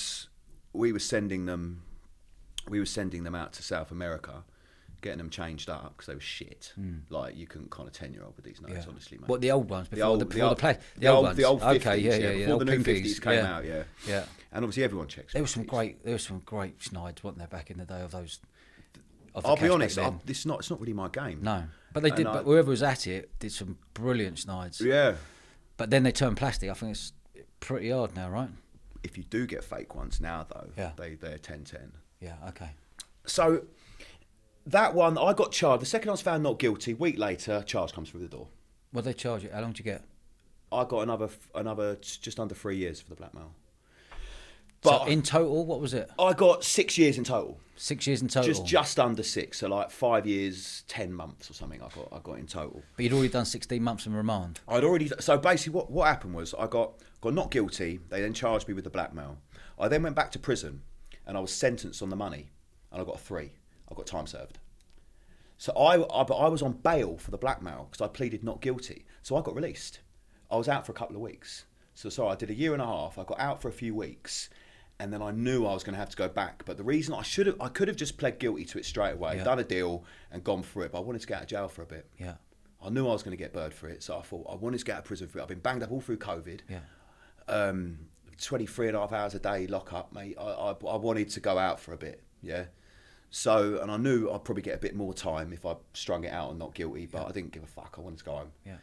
we were sending them we were sending them out to South America, getting them changed up because they were shit. Like you couldn't con a 10-year-old with these notes, honestly, mate. What, the old ones The old old ones. The old 50s, okay, before the new 50s came out, yeah. And obviously everyone checks. There were some great schnides, weren't there, back in the day of those? I'll be honest, it's not really my game. No, but they did. But whoever was at it did some brilliant schnides. Yeah. But then they turned plastic. I think it's pretty hard now, right? If you do get fake ones now, though, they're 10-10. Yeah. Okay. So that one, I got charged. The second I was found not guilty, week later, charge comes through the door. What did they charge you? How long did you get? I got another just under 3 years for the blackmail. But so in total, what was it? I got 6 years in total. 6 years in total. Just under 6, so like 5 years, 10 months or something. I got in total. But you'd already done 16 months in remand. So basically, what happened was I got not guilty. They then charged me with the blackmail. I then went back to prison, and I was sentenced on the money, and I got a 3. I got time served. So but I was on bail for the blackmail because I pleaded not guilty. So I got released. I was out for a couple of weeks. So I did a year and a half. I got out for a few weeks. And then I knew I was going to have to go back. But the reason I could have just pled guilty to it straight away, done a deal and gone for it. But I wanted to get out of jail for a bit. Yeah. I knew I was going to get bird for it. So I thought I wanted to get out of prison for it. I've been banged up all through COVID. Yeah. 23 and a half hours a day lock up, mate. I wanted to go out for a bit. Yeah. So, and I knew I'd probably get a bit more time if I strung it out and not guilty. But I didn't give a fuck. I wanted to go home. Yeah.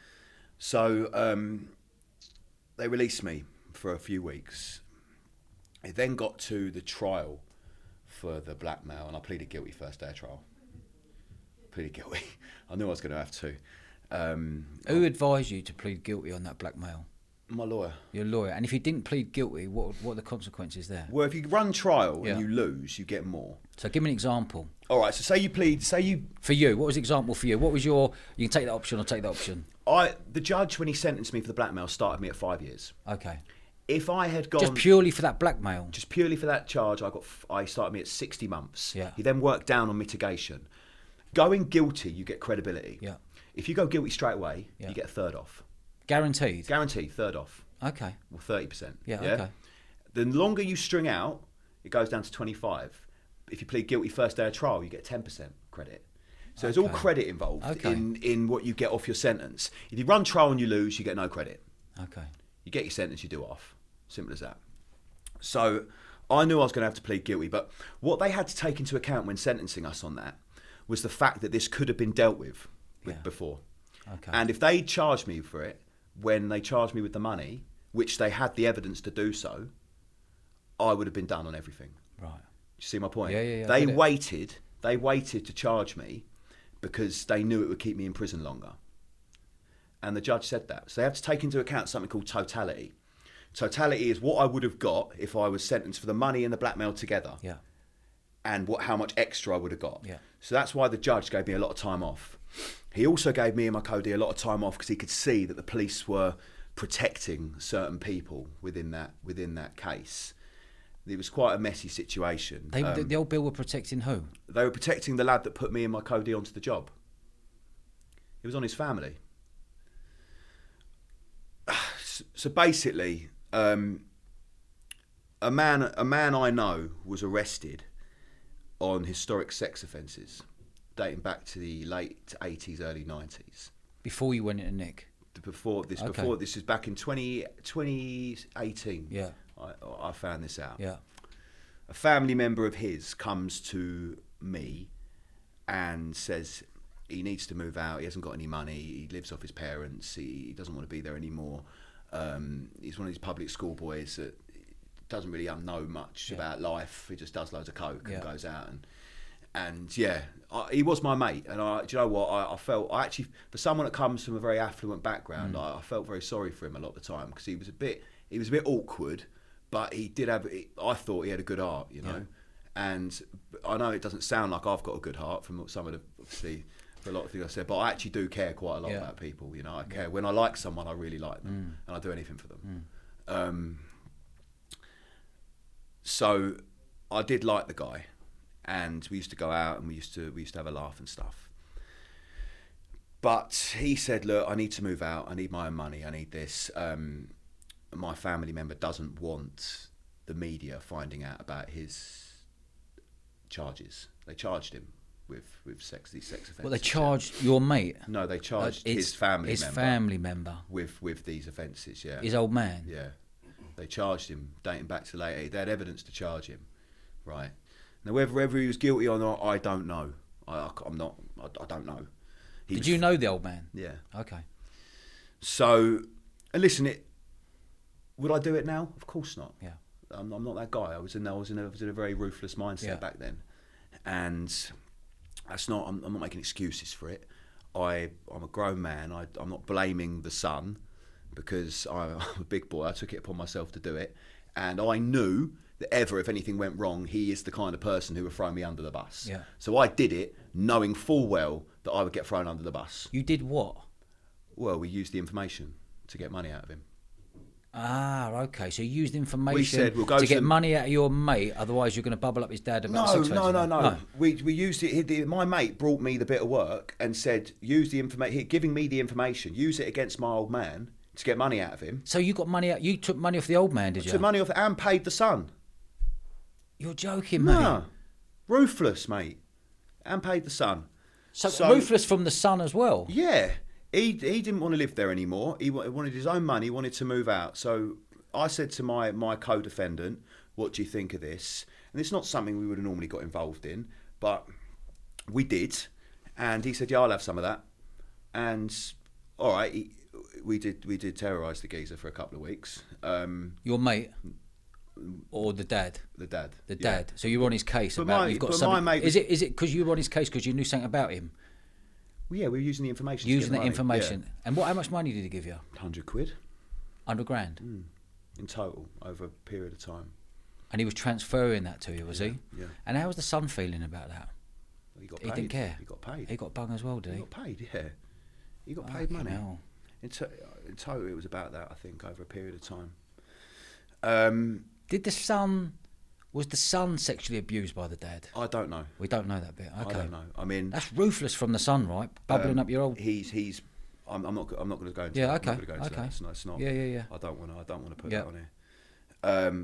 So they released me for a few weeks. It then got to the trial for the blackmail, and I pleaded guilty first day of trial. Pleaded guilty. I knew I was going to have to. Who advised you to plead guilty on that blackmail? My lawyer. Your lawyer. And if you didn't plead guilty, what are the consequences there? Well, if you run trial and you lose, you get more. So give me an example. All right, so say you... For you, what was the example for you? What was your... You can take that option or take that option. The judge, when he sentenced me for the blackmail, started me at 5 years. Okay. If I had gone... Just purely for that blackmail? Just purely for that charge, I started me at 60 months. Yeah. He then worked down on mitigation. Going guilty, you get credibility. Yeah. If you go guilty straight away, you get a third off. Guaranteed? Guaranteed, third off. Okay. Well, 30%. Yeah, okay. The longer you string out, it goes down to 25. If you plead guilty first day of trial, you get 10% credit. So there's all credit involved in what you get off your sentence. If you run trial and you lose, you get no credit. Okay. You get your sentence, you do it off. Simple as that. So I knew I was going to have to plead guilty, but what they had to take into account when sentencing us on that was the fact that this could have been dealt with before. Okay. And if they charged me for it, when they charged me with the money, which they had the evidence to do so, I would have been done on everything. Right. You see my point? Yeah. They waited to charge me because they knew it would keep me in prison longer. And the judge said that. So they have to take into account something called totality. Totality is what I would have got if I was sentenced for the money and the blackmail together. Yeah. And how much extra I would have got. Yeah. So that's why the judge gave me a lot of time off. He also gave me and my co-D a lot of time off because he could see that the police were protecting certain people within that case. It was quite a messy situation. The old bill were protecting who? They were protecting the lad that put me and my co-D onto the job. It was on his family. So basically, a man I know was arrested on historic sex offences dating back to the late 80s, early 90s. Before you went into Nick? Before this is back in 2018. Yeah. I found this out. Yeah. A family member of his comes to me and says he needs to move out. He hasn't got any money. He lives off his parents. He doesn't want to be there anymore. He's one of these public school boys that doesn't really know much about life. He just does loads of coke and goes out and he was my mate. And do you know what? I felt actually for someone that comes from a very affluent background, I felt very sorry for him a lot of the time because he was a bit awkward, but he did have. I thought he had a good heart, you know. And I know it doesn't sound like I've got a good heart from some of the obviously. For a lot of things I said, but I actually do care quite a lot about people. You know, I care when I like someone, I really like them, and I do anything for them. So I did like the guy, and we used to go out and we used to have a laugh and stuff. But he said, "Look, I need to move out. I need my own money. I need this. My family member doesn't want the media finding out about his charges. They charged him with these sex offences. Well, they charged your mate. No, they charged his family member with these offences. Yeah, his old man. Yeah, they charged him dating back to late. They had evidence to charge him, right? Now, whether he was guilty or not, I don't know. I don't know. Did you know the old man? Yeah. Okay. So, and listen, would I do it now? Of course not. Yeah. I'm not that guy. I was in a very ruthless mindset back then, and that's not. I'm not making excuses for it. I'm a grown man. I'm not blaming the son because I'm a big boy. I took it upon myself to do it, and I knew that if anything went wrong, he is the kind of person who would throw me under the bus. Yeah. So I did it, knowing full well that I would get thrown under the bus. You did what? Well, we used the information to get money out of him. Ah, okay. So you used information we'll go to get money out of your mate, otherwise you're going to bubble up his dad about sex offences. No. We used it. My mate brought me the bit of work and said, use the information, giving me the information, use it against my old man to get money out of him. So you got money out. You took money off the old man, did you? Took money off and paid the son. You're joking, mate. No, ruthless, mate, and paid the son. So ruthless from the son as well. Yeah. He didn't want to live there anymore. He wanted his own money. He wanted to move out. So I said to my co-defendant, "What do you think of this?" And it's not something we would have normally got involved in, but we did. And he said, "Yeah, I'll have some of that." And all right, we did terrorise the geezer for a couple of weeks. Your mate. Or the dad? The dad. The dad. So you were on his case but about you've got something. My mate is it because you were on his case because you knew something about him? Well, yeah, we were using the information. Using the information. Yeah. And how much money did he give you? 100 quid. 100 grand? In total, over a period of time. And he was transferring that to you, was he? Yeah. And how was the son feeling about that? Well, he didn't care? He got paid. He got bung as well, did he? He got paid, yeah. He got paid money. Hell. In total, it was about that, I think, over a period of time. Was the son sexually abused by the dad? I don't know. We don't know that bit. Okay. I don't know. I mean, that's ruthless from the son, right? Bubbling up your old. I'm not going to go into. Yeah. That. Okay. I'm not going to go into okay. that. It's not. Yeah. I don't want to put that on here.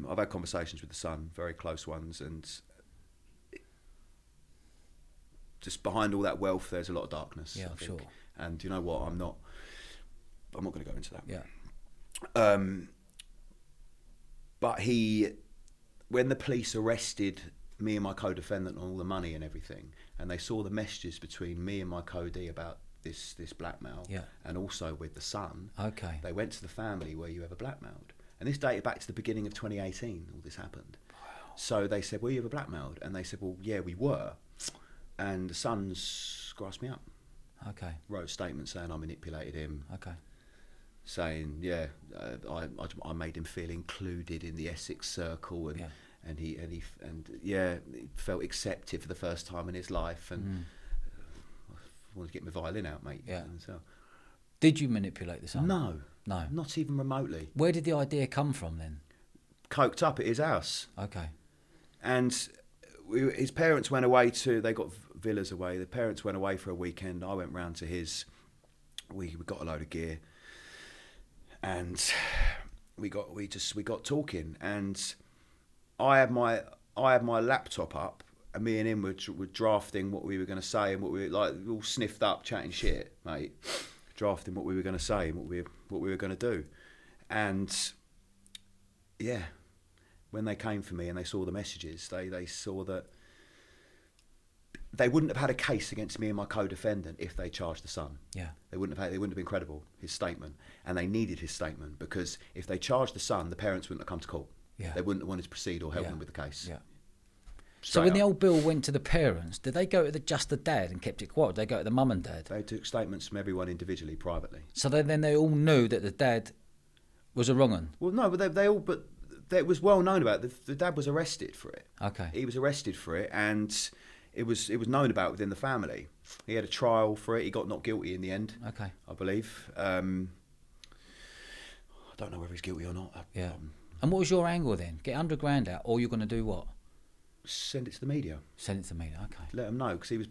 I've had conversations with the son, very close ones, and just behind all that wealth, there's a lot of darkness. Yeah, I think. sure. And you know what? I'm not going to go into that. Yeah. But when the police arrested me and my co-defendant on all the money and everything, and they saw the messages between me and my co-D about this blackmail, and also with the son, they went to the family where you ever blackmailed. And this dated back to the beginning of 2018, all this happened. Wow. So they said, were you ever blackmailed? And they said, well, yeah, we were. And the son's grasped me up. Okay. Wrote a statement saying I manipulated him. Okay. Saying, yeah, I made him feel included in the Essex circle, and he felt accepted for the first time in his life, and I wanted to get my violin out, mate. Yeah. So, did you manipulate the son? No, not even remotely. Where did the idea come from then? Coked up at his house. Okay. And his parents went away they got villas away. The parents went away for a weekend. I went round to his. We got a load of gear. And we got talking, and I had my laptop up, and me and him were drafting what we were going to say, and what we all sniffed up, chatting shit, mate, drafting what we were going to say and what we were going to do, and yeah, when they came for me and they saw the messages, they saw that they wouldn't have had a case against me and my co-defendant if they charged the son. Yeah. They wouldn't have been credible, his statement. And they needed his statement, because if they charged the son, the parents wouldn't have come to court. Yeah. They wouldn't have wanted to proceed or help them with the case. Yeah. Straight so when up. the old bill went to the parents, did they go to just the dad and kept it quiet? Did they go to the mum and dad? They took statements from everyone individually, privately. So then they all knew that the dad was a wrong 'un? Well, no, but it was well known about it. The dad was arrested for it. Okay. He was arrested for it, and it was known about within the family. He had a trial for it. He got not guilty in the end. Okay. I believe. I don't know whether he's guilty or not. And what was your angle then? Get 100 grand out, or you're going to do what? Send it to the media. Send it to the media. Okay. Let them know, because he's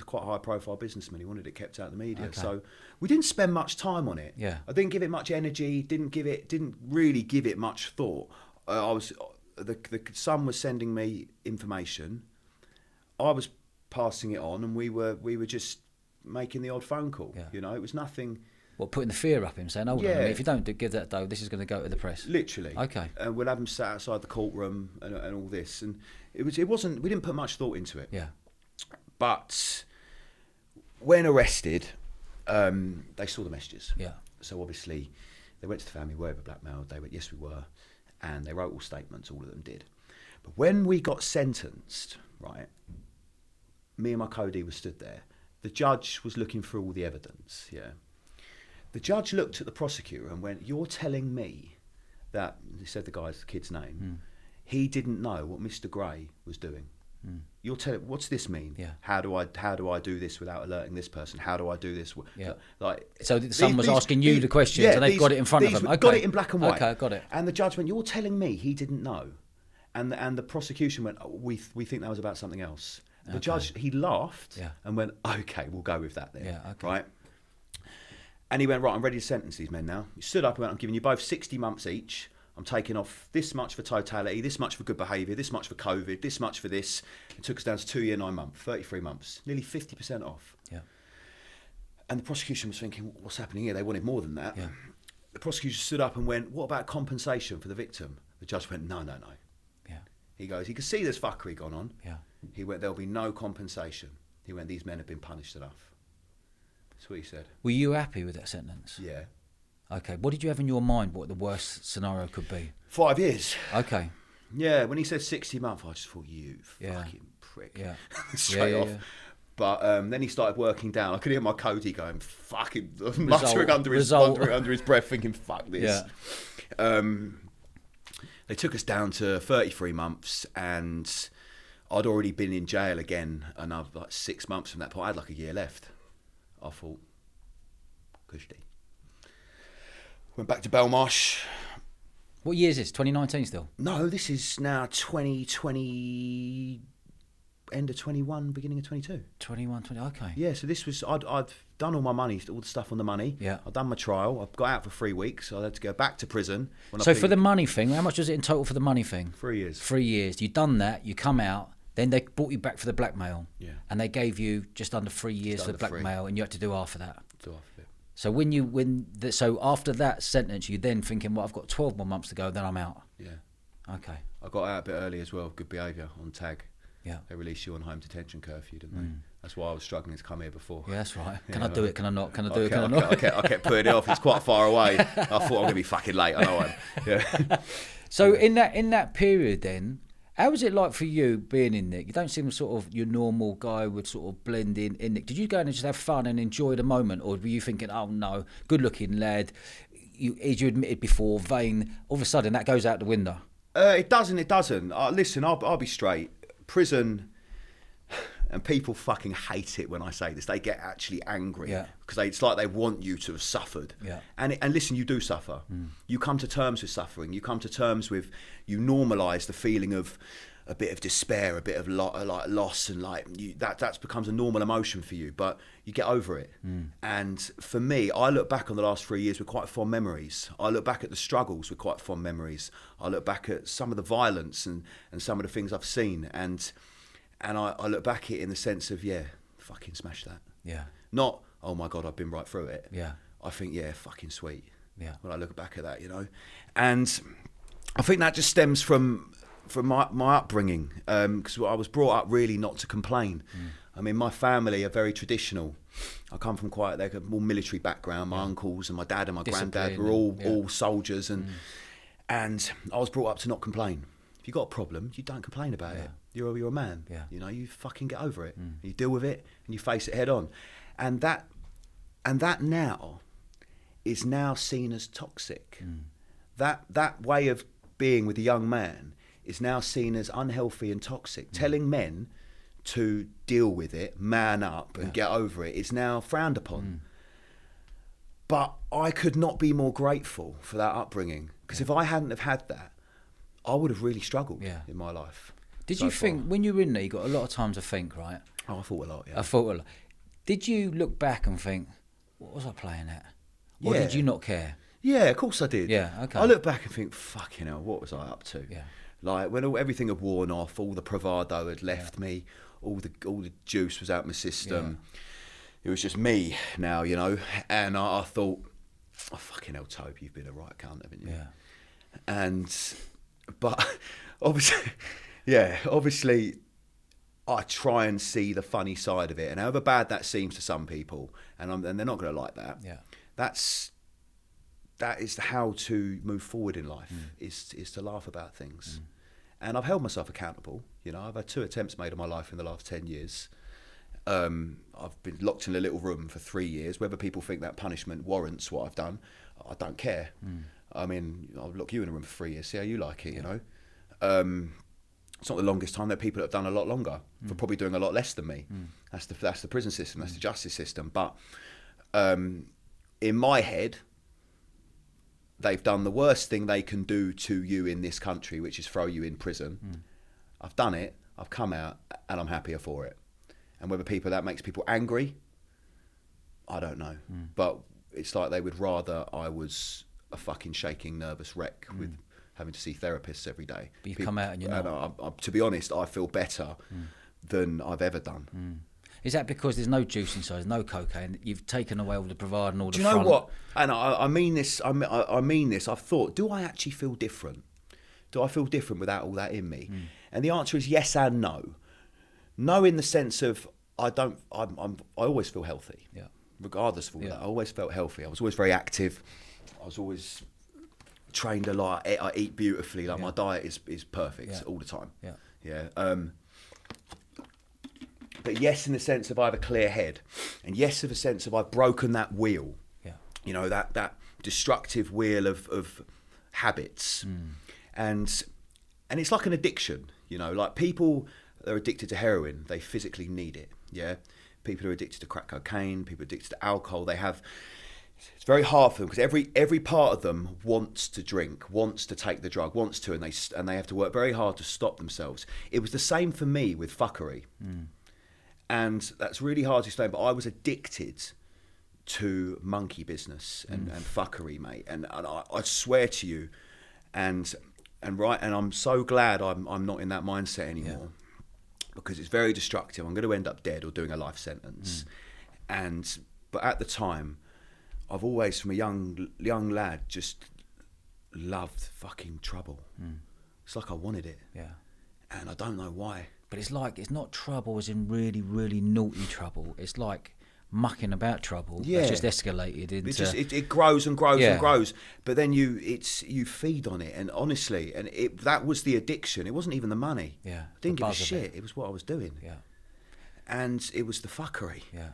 a quite high-profile businmusman. He wanted it kept out of the media. Okay. So we didn't spend much time on it. Yeah. I didn't give it much energy. Didn't really give it much thought. The son was sending me information, I was passing it on, and we were just making the odd phone call. Yeah. You know, it was nothing. Well, putting the fear up him, saying, hold on a minute, if you don't give that dough, this is going to go to the press. Literally. Okay. And we'll have him sat outside the courtroom and all this. And it wasn't, we didn't put much thought into it. Yeah. But when arrested, they saw the messages. Yeah. So obviously, they went to the family, were we blackmailed? They went, yes, we were. And they wrote all statements, all of them did. But when we got sentenced, right, me and my co-D were stood there. The judge was looking through all the evidence, yeah. The judge looked at the prosecutor and went, you're telling me that, he said the kid's name, he didn't know what Mr. Gray was doing. You're telling, what's this mean? Yeah. How do I do this without alerting this person? How do I do this? Yeah. Like, so someone was asking you the questions, and they've got it in front of them. Okay. Got it in black and white. Okay, got it. And the judge went, you're telling me he didn't know? And the prosecution went, we think that was about something else. The judge, he laughed and went, okay, we'll go with that then. Yeah, okay. Right? And he went, right, I'm ready to sentence these men now. He stood up and went, I'm giving you both 60 months each. I'm taking off this much for totality, this much for good behaviour, this much for COVID, this much for this. It took us down to 2 year, 9 months, 33 months, nearly 50% off. Yeah. And the prosecution was thinking, what's happening here? They wanted more than that. Yeah. The prosecution stood up and went, what about compensation for the victim? The judge went, no. Yeah. He goes, he could see there's fuckery gone on. Yeah. He went, there'll be no compensation. He went, these men have been punished enough. That's what he said. Were you happy with that sentence? Yeah. Okay. What did you have in your mind what the worst scenario could be? 5 years. Okay. Yeah, when he said 60 months, I just thought, you fucking prick. Yeah. Straight off. Yeah. But then he started working down. I could hear my Cody going, fucking, muttering under his breath, thinking, fuck this. Yeah. They took us down to 33 months, and I'd already been in jail again, and I've like 6 months from that point. I had like a year left. I thought, Kushti. Went back to Belmarsh. What year is this? 2019 still? No, this is now 2020, end of 21, beginning of 22. 21, 20, okay. Yeah, so this was, I'd done all my money, all the stuff on the money. Yeah. I'd done my trial. I got out for 3 weeks. So I had to go back to prison. So for the money thing, how much was it in total for the money thing? 3 years. 3 years. You'd done that, you come out, then they brought you back for the blackmail. Yeah. And they gave you just under 3 years Just for the under three. blackmail, and you had to do half of that. Do half of it. So so after that sentence, you then thinking, well, I've got 12 more months to go, then I'm out. Yeah. Okay. I got out a bit early as well, good behaviour on tag. Yeah. They released you on home detention curfew, didn't they? That's why I was struggling to come here before. Yeah, that's right. Yeah, Can I do it? Can I not? Can I do it? Can I I not? kept putting it off. It's quite far away. I thought I'm going to be fucking late. I know I am. Yeah. So in that period then, how was it like for you being in Nick? You don't seem sort of your normal guy would sort of blend in Nick. Did you go in and just have fun and enjoy the moment, or were you thinking, oh no, good looking lad, as you admitted before, vain, all of a sudden that goes out the window? It doesn't. Listen, I'll be straight. Prison, and people fucking hate it when I say this. They get actually angry because it's like they want you to have suffered. Yeah. And listen, you do suffer. You come to terms with suffering. You come to terms with, you normalise the feeling of a bit of despair, a bit of like loss, and like that becomes a normal emotion for you. But you get over it. And for me, I look back on the last 3 years with quite fond memories. I look back at the struggles with quite fond memories. I look back at some of the violence and some of the things I've seen, and I look back at it in the sense of, yeah, fucking smash that. Yeah. Not, oh my God, I've been right through it. Yeah. I think, yeah, fucking sweet. Yeah. When I look back at that, you know. And I think that just stems from my upbringing, because I was brought up really not to complain. I mean, my family are very traditional. I come from quite a more military background. My uncles and my dad and my granddad were all soldiers, and I was brought up to not complain. If you've got a problem, you don't complain about it. You're a man. Yeah. You know, you fucking get over it. You deal with it and you face it head on. And that now is now seen as toxic. That way of being with a young man is now seen as unhealthy and toxic. Telling men to deal with it, man up and get over it is now frowned upon. But I could not be more grateful for that upbringing, because if I hadn't have had that, I would have really struggled in my life. Did you think, when you were in there, you got a lot of time to think, right? Oh, I thought a lot, yeah. I thought a lot. Did you look back and think, what was I playing at? Or did you not care? Yeah, of course I did. Yeah, okay. I look back and think, fucking hell, what was I up to? Yeah. Like when everything had worn off, all the bravado had left me, all the juice was out my system. It was just me now, you know. And I thought, oh, fucking hell, Toby, you've been a right cunt, haven't you? Yeah. But obviously, obviously, I try and see the funny side of it. And however bad that seems to some people, and they're not going to like that. Yeah. That is how to move forward in life, is to laugh about things. And I've held myself accountable. You know, I've had 2 attempts made on my life in the last 10 years. I've been locked in a little room for 3 years. Whether people think that punishment warrants what I've done, I don't care. I mean, I'll lock you in a room for 3 years, see how you like it, you know. It's not the longest time. There are people that have done a lot longer for probably doing a lot less than me. That's the prison system, that's the justice system. But in my head, they've done the worst thing they can do to you in this country, which is throw you in prison. I've done it, I've come out, and I'm happier for it. And whether that makes people angry, I don't know. But it's like they would rather I was a fucking shaking, nervous wreck with having to see therapists every day. But you come out and you're not. And to be honest, I feel better than I've ever done. Is that because there's no juice inside, there's no cocaine? You've taken away all the bravado and all the Do you know what? And I mean this. I mean this. I've thought, do I actually feel different? Do I feel different without all that in me? And the answer is yes and no. No, in the sense of I always feel healthy. Yeah. Regardless of all that, I always felt healthy. I was always very active. I was always trained a lot. I eat beautifully. Like my diet is perfect all the time. Yeah. Yeah. But yes, in the sense of I have a clear head, and yes, in the sense of I've broken that wheel. Yeah. You know, that destructive wheel of habits, and it's like an addiction. You know, like people that are addicted to heroin, they physically need it. Yeah. People who are addicted to crack cocaine, people addicted to alcohol, it's very hard for them because every part of them wants to drink, wants to take the drug, wants to, and they have to work very hard to stop themselves. It was the same for me with fuckery. And that's really hard to explain, but I was addicted to monkey business and fuckery, mate. And I swear to you, and I'm so glad I'm not in that mindset anymore, because it's very destructive. I'm going to end up dead or doing a life sentence. But at the time, I've always, from a young lad, just loved fucking trouble. It's like I wanted it. Yeah. And I don't know why. But it's like, it's not trouble as in really, really naughty trouble. It's like mucking about trouble. Yeah. It's just escalated into... It grows and grows and grows. But then you feed on it. And honestly, that was the addiction. It wasn't even the money. Yeah. I didn't give a shit. It was what I was doing. Yeah. And it was the fuckery. Yeah.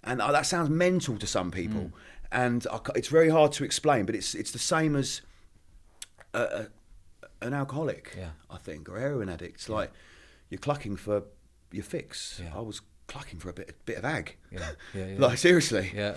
And that sounds mental to some people. And it's very hard to explain, but it's the same as an alcoholic, I think, or a heroin addict. It's like... You're clucking for your fix. Yeah. I was clucking for a bit of ag. Yeah. Like seriously. Yeah.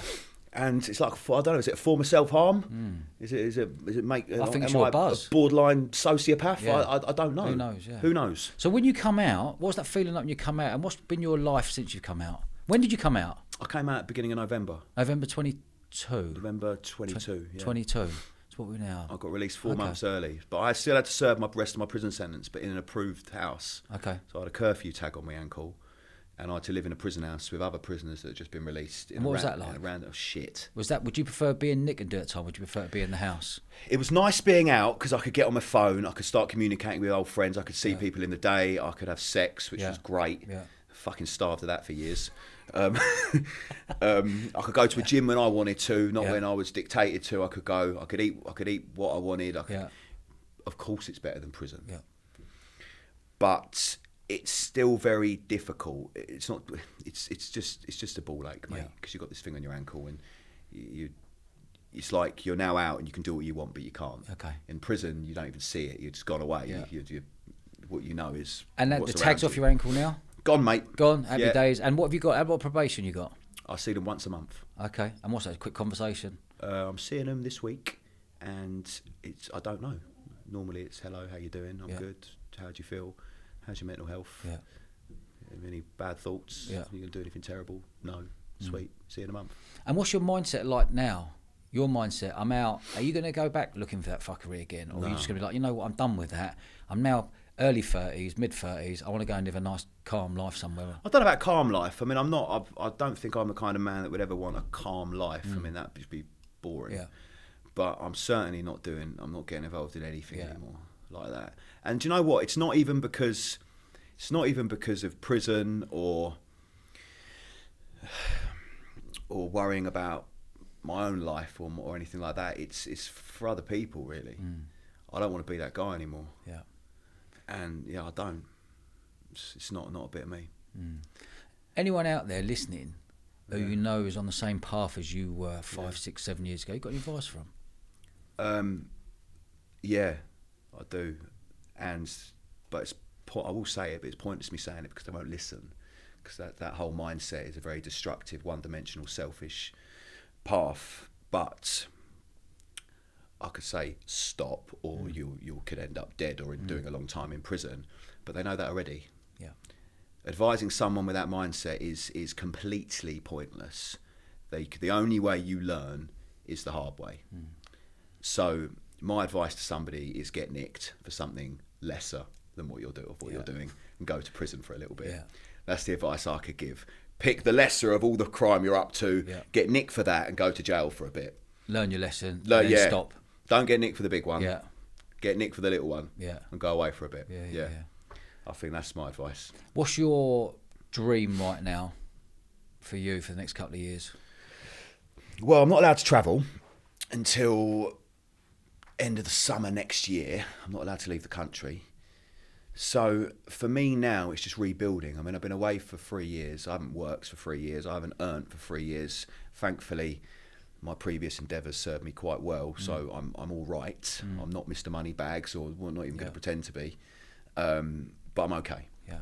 And it's like, I don't know, is it a form of self-harm? Is it make? I think it's your buzz. A borderline sociopath? Yeah. I don't know. Who knows? Yeah. Who knows? So when you come out, what's that feeling like when you come out? And what's been your life since you've come out? When did you come out? I came out at the beginning of November. November 22. November 22. 22. What we now? I got released 4 months early, but I still had to serve my rest of my prison sentence, but in an approved house. Okay. So I had a curfew tag on my ankle, and I had to live in a prison house with other prisoners that had just been released. And what was that like? Shit. Was that? Would you prefer being Nick and do it at the time? Would you prefer to be in the house? It was nice being out because I could get on my phone, I could start communicating with old friends, I could see people in the day, I could have sex, which was great. Yeah. Fucking starved of that for years. I could go to a gym when I wanted to, not when I was dictated to. I could go. I could eat what I wanted. Of course, it's better than prison. Yeah. But it's still very difficult. It's not. It's just a ball ache, mate. Because you've got this thing on your ankle, and you. It's like you're now out and you can do what you want, but you can't. Okay. In prison, you don't even see it. You've just gone away. Yeah. What you know is. And the tag's off your ankle now. Gone, mate. Gone. Happy days. And what have you got? What probation you got? I see them once a month. Okay. And what's that? A quick conversation? I'm seeing them this week, and I don't know. Normally it's hello, how you doing? I'm good. How do you feel? How's your mental health? Yeah. Any bad thoughts? Yeah. You gonna do anything terrible? No. Sweet. See you in a month. And what's your mindset like now? your mindset, I'm out. Are you going to go back looking for that fuckery again? Or are you just going to be like, you know what, I'm done with that. I'm now early 30s, mid 30s. I want to go and live a nice, calm life somewhere. I don't know about calm life. I mean, I don't think I'm the kind of man that would ever want a calm life. I mean, that'd just be boring. Yeah. But I'm certainly not getting involved in anything anymore like that. And do you know what? It's not even because of prison or worrying about my own life or anything like that. It's for other people, really. I don't want to be that guy anymore. Yeah. And I don't. It's not a bit of me. Anyone out there listening who you know is on the same path as you were 5, 6, 7 years ago, you got any advice for them? Yeah, I do. But I will say it, but it's pointless me saying it because they won't listen. Because that whole mindset is a very destructive, one-dimensional, selfish path. But I could say stop, or you could end up dead or doing a long time in prison. But they know that already. Yeah. Advising someone with that mindset is completely pointless. The only way you learn is the hard way. So my advice to somebody is get nicked for something lesser than what you're doing, and go to prison for a little bit. Yeah. That's the advice I could give. Pick the lesser of all the crime you're up to. Yeah. Get nicked for that and go to jail for a bit. Learn your lesson. And then stop. Don't get nicked for the big one. Yeah. Get nicked for the little one. Yeah. And go away for a bit. Yeah. I think that's my advice. What's your dream right now for you for the next couple of years? Well, I'm not allowed to travel until end of the summer next year. I'm not allowed to leave the country. So for me now, it's just rebuilding. I mean, I've been away for 3 years. I haven't worked for 3 years. I haven't earned for 3 years. Thankfully, my previous endeavours served me quite well. So I'm all right. I'm not Mr. Moneybags, or not even going to pretend to be. But I'm okay. Yeah.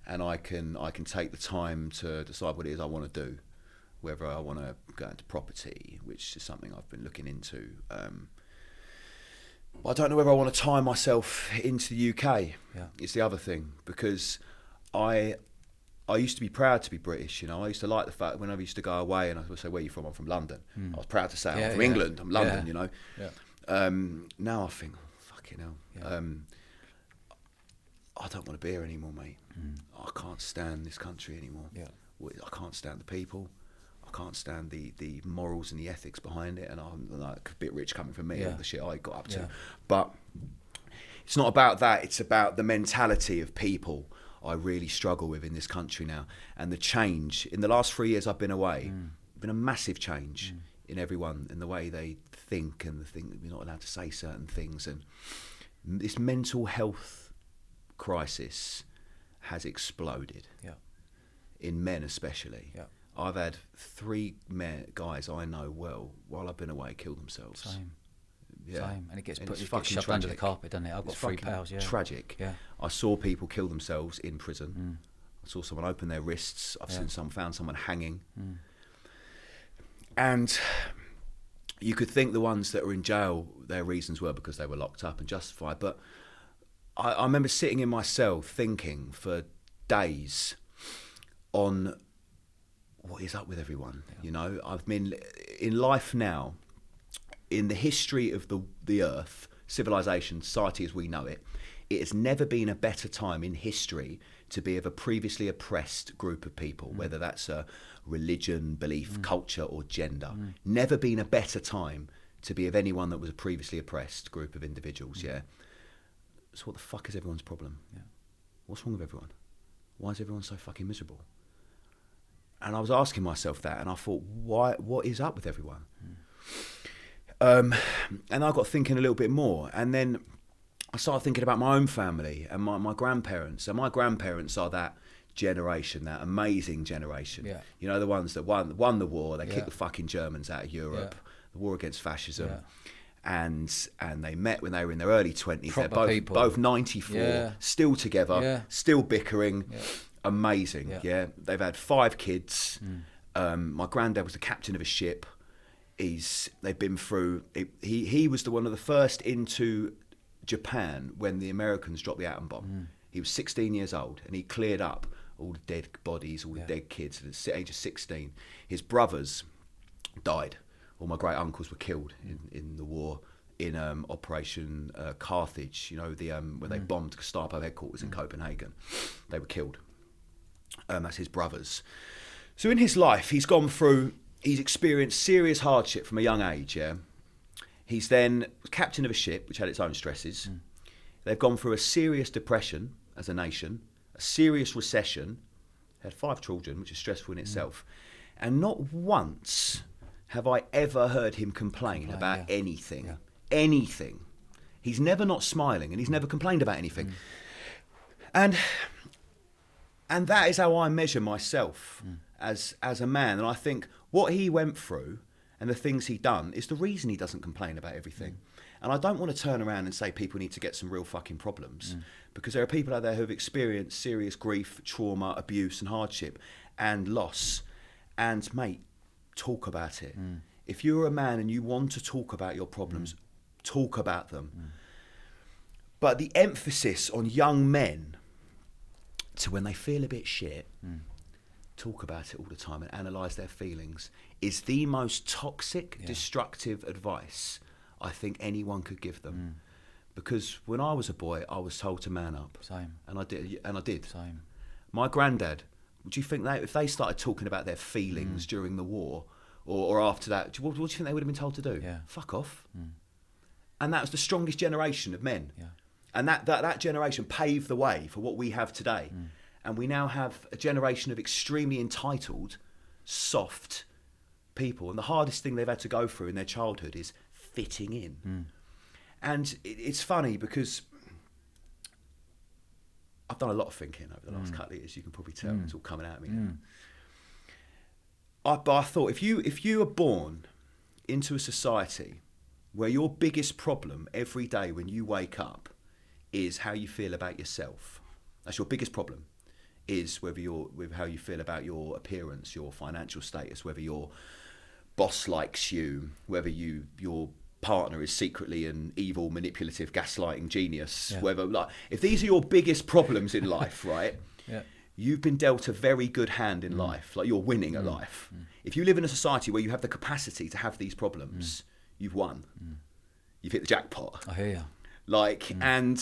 And I can take the time to decide what it is I want to do. Whether I want to go into property, which is something I've been looking into. I don't know whether I want to tie myself into the UK. Yeah. It's the other thing, because I used to be proud to be British. I used to like the fact whenever I used to go away and I would say, "Where are you from?" "I'm from London." I was proud to say, "I'm from England. I'm London." Yeah. Now I think, oh, fucking hell. Yeah. I don't want to be here anymore, mate. I can't stand this country anymore. Yeah. I can't stand the people. I can't stand the morals and the ethics behind it, and I'm like a bit rich coming from me, all the shit I got up to. But it's not about that. It's about the mentality of people I really struggle with in this country now, and the change in the last 3 years I've been away. Been a massive change in everyone, in the way they think, and the thing that we're not allowed to say certain things, and this mental health crisis has exploded. In men especially. I've had 3 guys I know well while I've been away kill themselves. Same. Yeah. Same. And it gets it's shoved tragic. under the carpet, doesn't it? I've got 3 pals. Yeah. Tragic. Yeah. I saw people kill themselves in prison. I saw someone open their wrists. I've found someone hanging. And you could think the ones that were in jail, their reasons were because they were locked up and justified. But I remember sitting in my cell thinking for days on what is up with everyone. I've been in life now, in the history of the earth, civilization, society as we know it, it has never been a better time in history to be of a previously oppressed group of people, whether that's a religion, belief, culture, or gender. Never been a better time to be of anyone that was a previously oppressed group of individuals. So what the fuck is everyone's problem? What's wrong with everyone? Why is everyone so fucking miserable? And I was asking myself that, and I thought, what is up with everyone? And I got thinking a little bit more, and then I started thinking about my own family and my grandparents. And my grandparents are that generation, that amazing generation. The ones that won the war. They kicked the fucking Germans out of Europe, the war against fascism. And they met when they were in their early 20s. Proper They're people. both 94, still together, still bickering. Amazing. They've had 5 kids. My granddad was the captain of a ship. They've been through. He was one of the first into Japan when the Americans dropped the atom bomb. He was 16 years old, and he cleared up all the dead bodies, all the dead kids at the age of 16. His brothers died all my great uncles were killed in the war in Operation Carthage. You know, where they bombed Gestapo headquarters in Copenhagen. They were killed. That's his brothers. So in his life, he's experienced serious hardship from a young age. Yeah, he's then captain of a ship which had its own stresses. They've gone through a serious depression as a nation, a serious recession. Had 5 children, which is stressful in itself, and not once have I ever heard him complain about anything. Yeah. Anything. He's never not smiling, and he's never complained about anything. And that is how I measure myself as a man. And I think what he went through and the things he done is the reason he doesn't complain about everything. And I don't want to turn around and say people need to get some real fucking problems, because there are people out there who have experienced serious grief, trauma, abuse and hardship and loss. And mate, talk about it. If you're a man and you want to talk about your problems, talk about them. But the emphasis on young men to when they feel a bit shit, talk about it all the time and analyse their feelings is the most toxic, destructive advice I think anyone could give them. Because when I was a boy, I was told to man up. Same. And I did. Same. My granddad, would you think if they started talking about their feelings during the war or after that, what do you think they would have been told to do? Yeah. Fuck off. And that was the strongest generation of men. Yeah. And that generation paved the way for what we have today. And we now have a generation of extremely entitled, soft people. And the hardest thing they've had to go through in their childhood is fitting in. And it's funny because I've done a lot of thinking over the last couple of years. You can probably tell it's all coming out of me now. But I thought if you are born into a society where your biggest problem every day when you wake up is how you feel about yourself, that's your biggest problem, is with how you feel about your appearance, your financial status, whether your boss likes you, whether your partner is secretly an evil, manipulative, gaslighting genius, whether if these are your biggest problems in life, right? You've been dealt a very good hand in life, like you're winning at life. If you live in a society where you have the capacity to have these problems, you've won. You've hit the jackpot. I hear you. And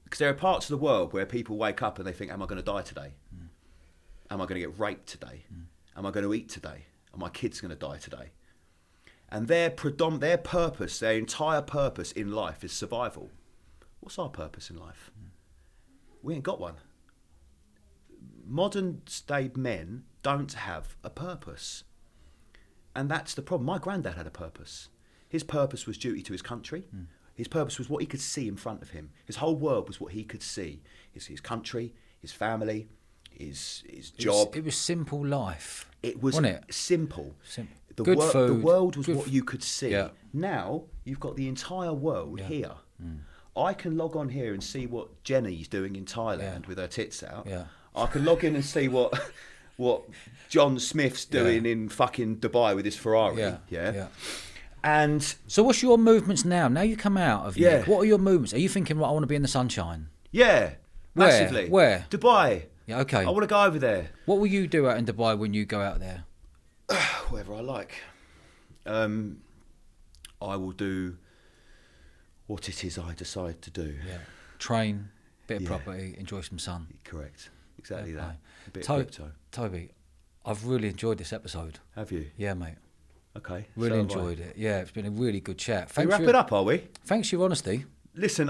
because there are parts of the world where people wake up and they think, am I going to die today? Am I going to get raped today? Am I going to eat today? Are my kids going to die today? And their purpose, their entire purpose in life is survival. What's our purpose in life? We ain't got one. Modern day men don't have a purpose. And that's the problem. My granddad had a purpose. His purpose was duty to his country. His purpose was what he could see in front of him. His whole world was what he could see. His country, his family, his job. It was simple life. It was simple. Good food. The world was what you could see. Yeah. Now you've got the entire world here. I can log on here and see what Jenny's doing in Thailand with her tits out. I can log in and see what John Smith's doing in fucking Dubai with his Ferrari. And so what's your movements now? Now you come out of Nick, what are your movements? Are you thinking, right, I want to be in the sunshine? Yeah, massively. Where? Dubai. Yeah, okay. I want to go over there. What will you do out in Dubai when you go out there? Whatever I like. I will do what it is I decide to do. Yeah. Train, bit of property, enjoy some sun. Correct. Exactly that. A bit of crypto. Toby, I've really enjoyed this episode. Have you? Yeah, mate. Okay. Really enjoyed it. Yeah, it's been a really good chat. Thanks. We wrap it up, are we? Thanks for your honesty. Listen,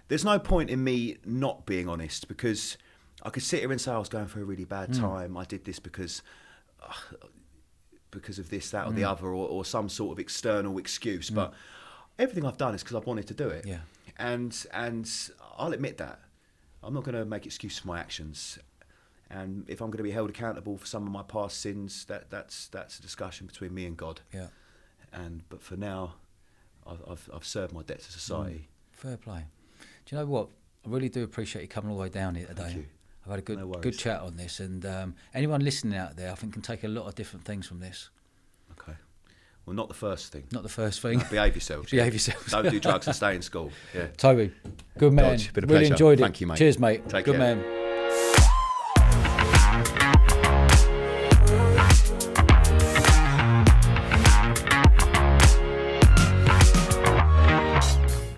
there's no point in me not being honest, because I could sit here and say I was going through a really bad time. I did this because of this, that, or the other, or some sort of external excuse. But everything I've done is because I've wanted to do it. Yeah. And I'll admit that. I'm not going to make excuse for my actions. And if I'm going to be held accountable for some of my past sins, that's a discussion between me and God. Yeah. But for now, I've served my debt to society. Fair play. Do you know what? I really do appreciate you coming all the way down here today. Thank you. I've had a good chat on this, and anyone listening out there, I think, can take a lot of different things from this. Okay. Well, not the first thing. Not the first thing. No, behave yourselves. Behave yourselves. Don't do drugs and stay in school. Yeah. Toby, good man. Dodge, been a really pleasure. enjoyed it. Thank you, mate. Cheers, mate. Take good care. man.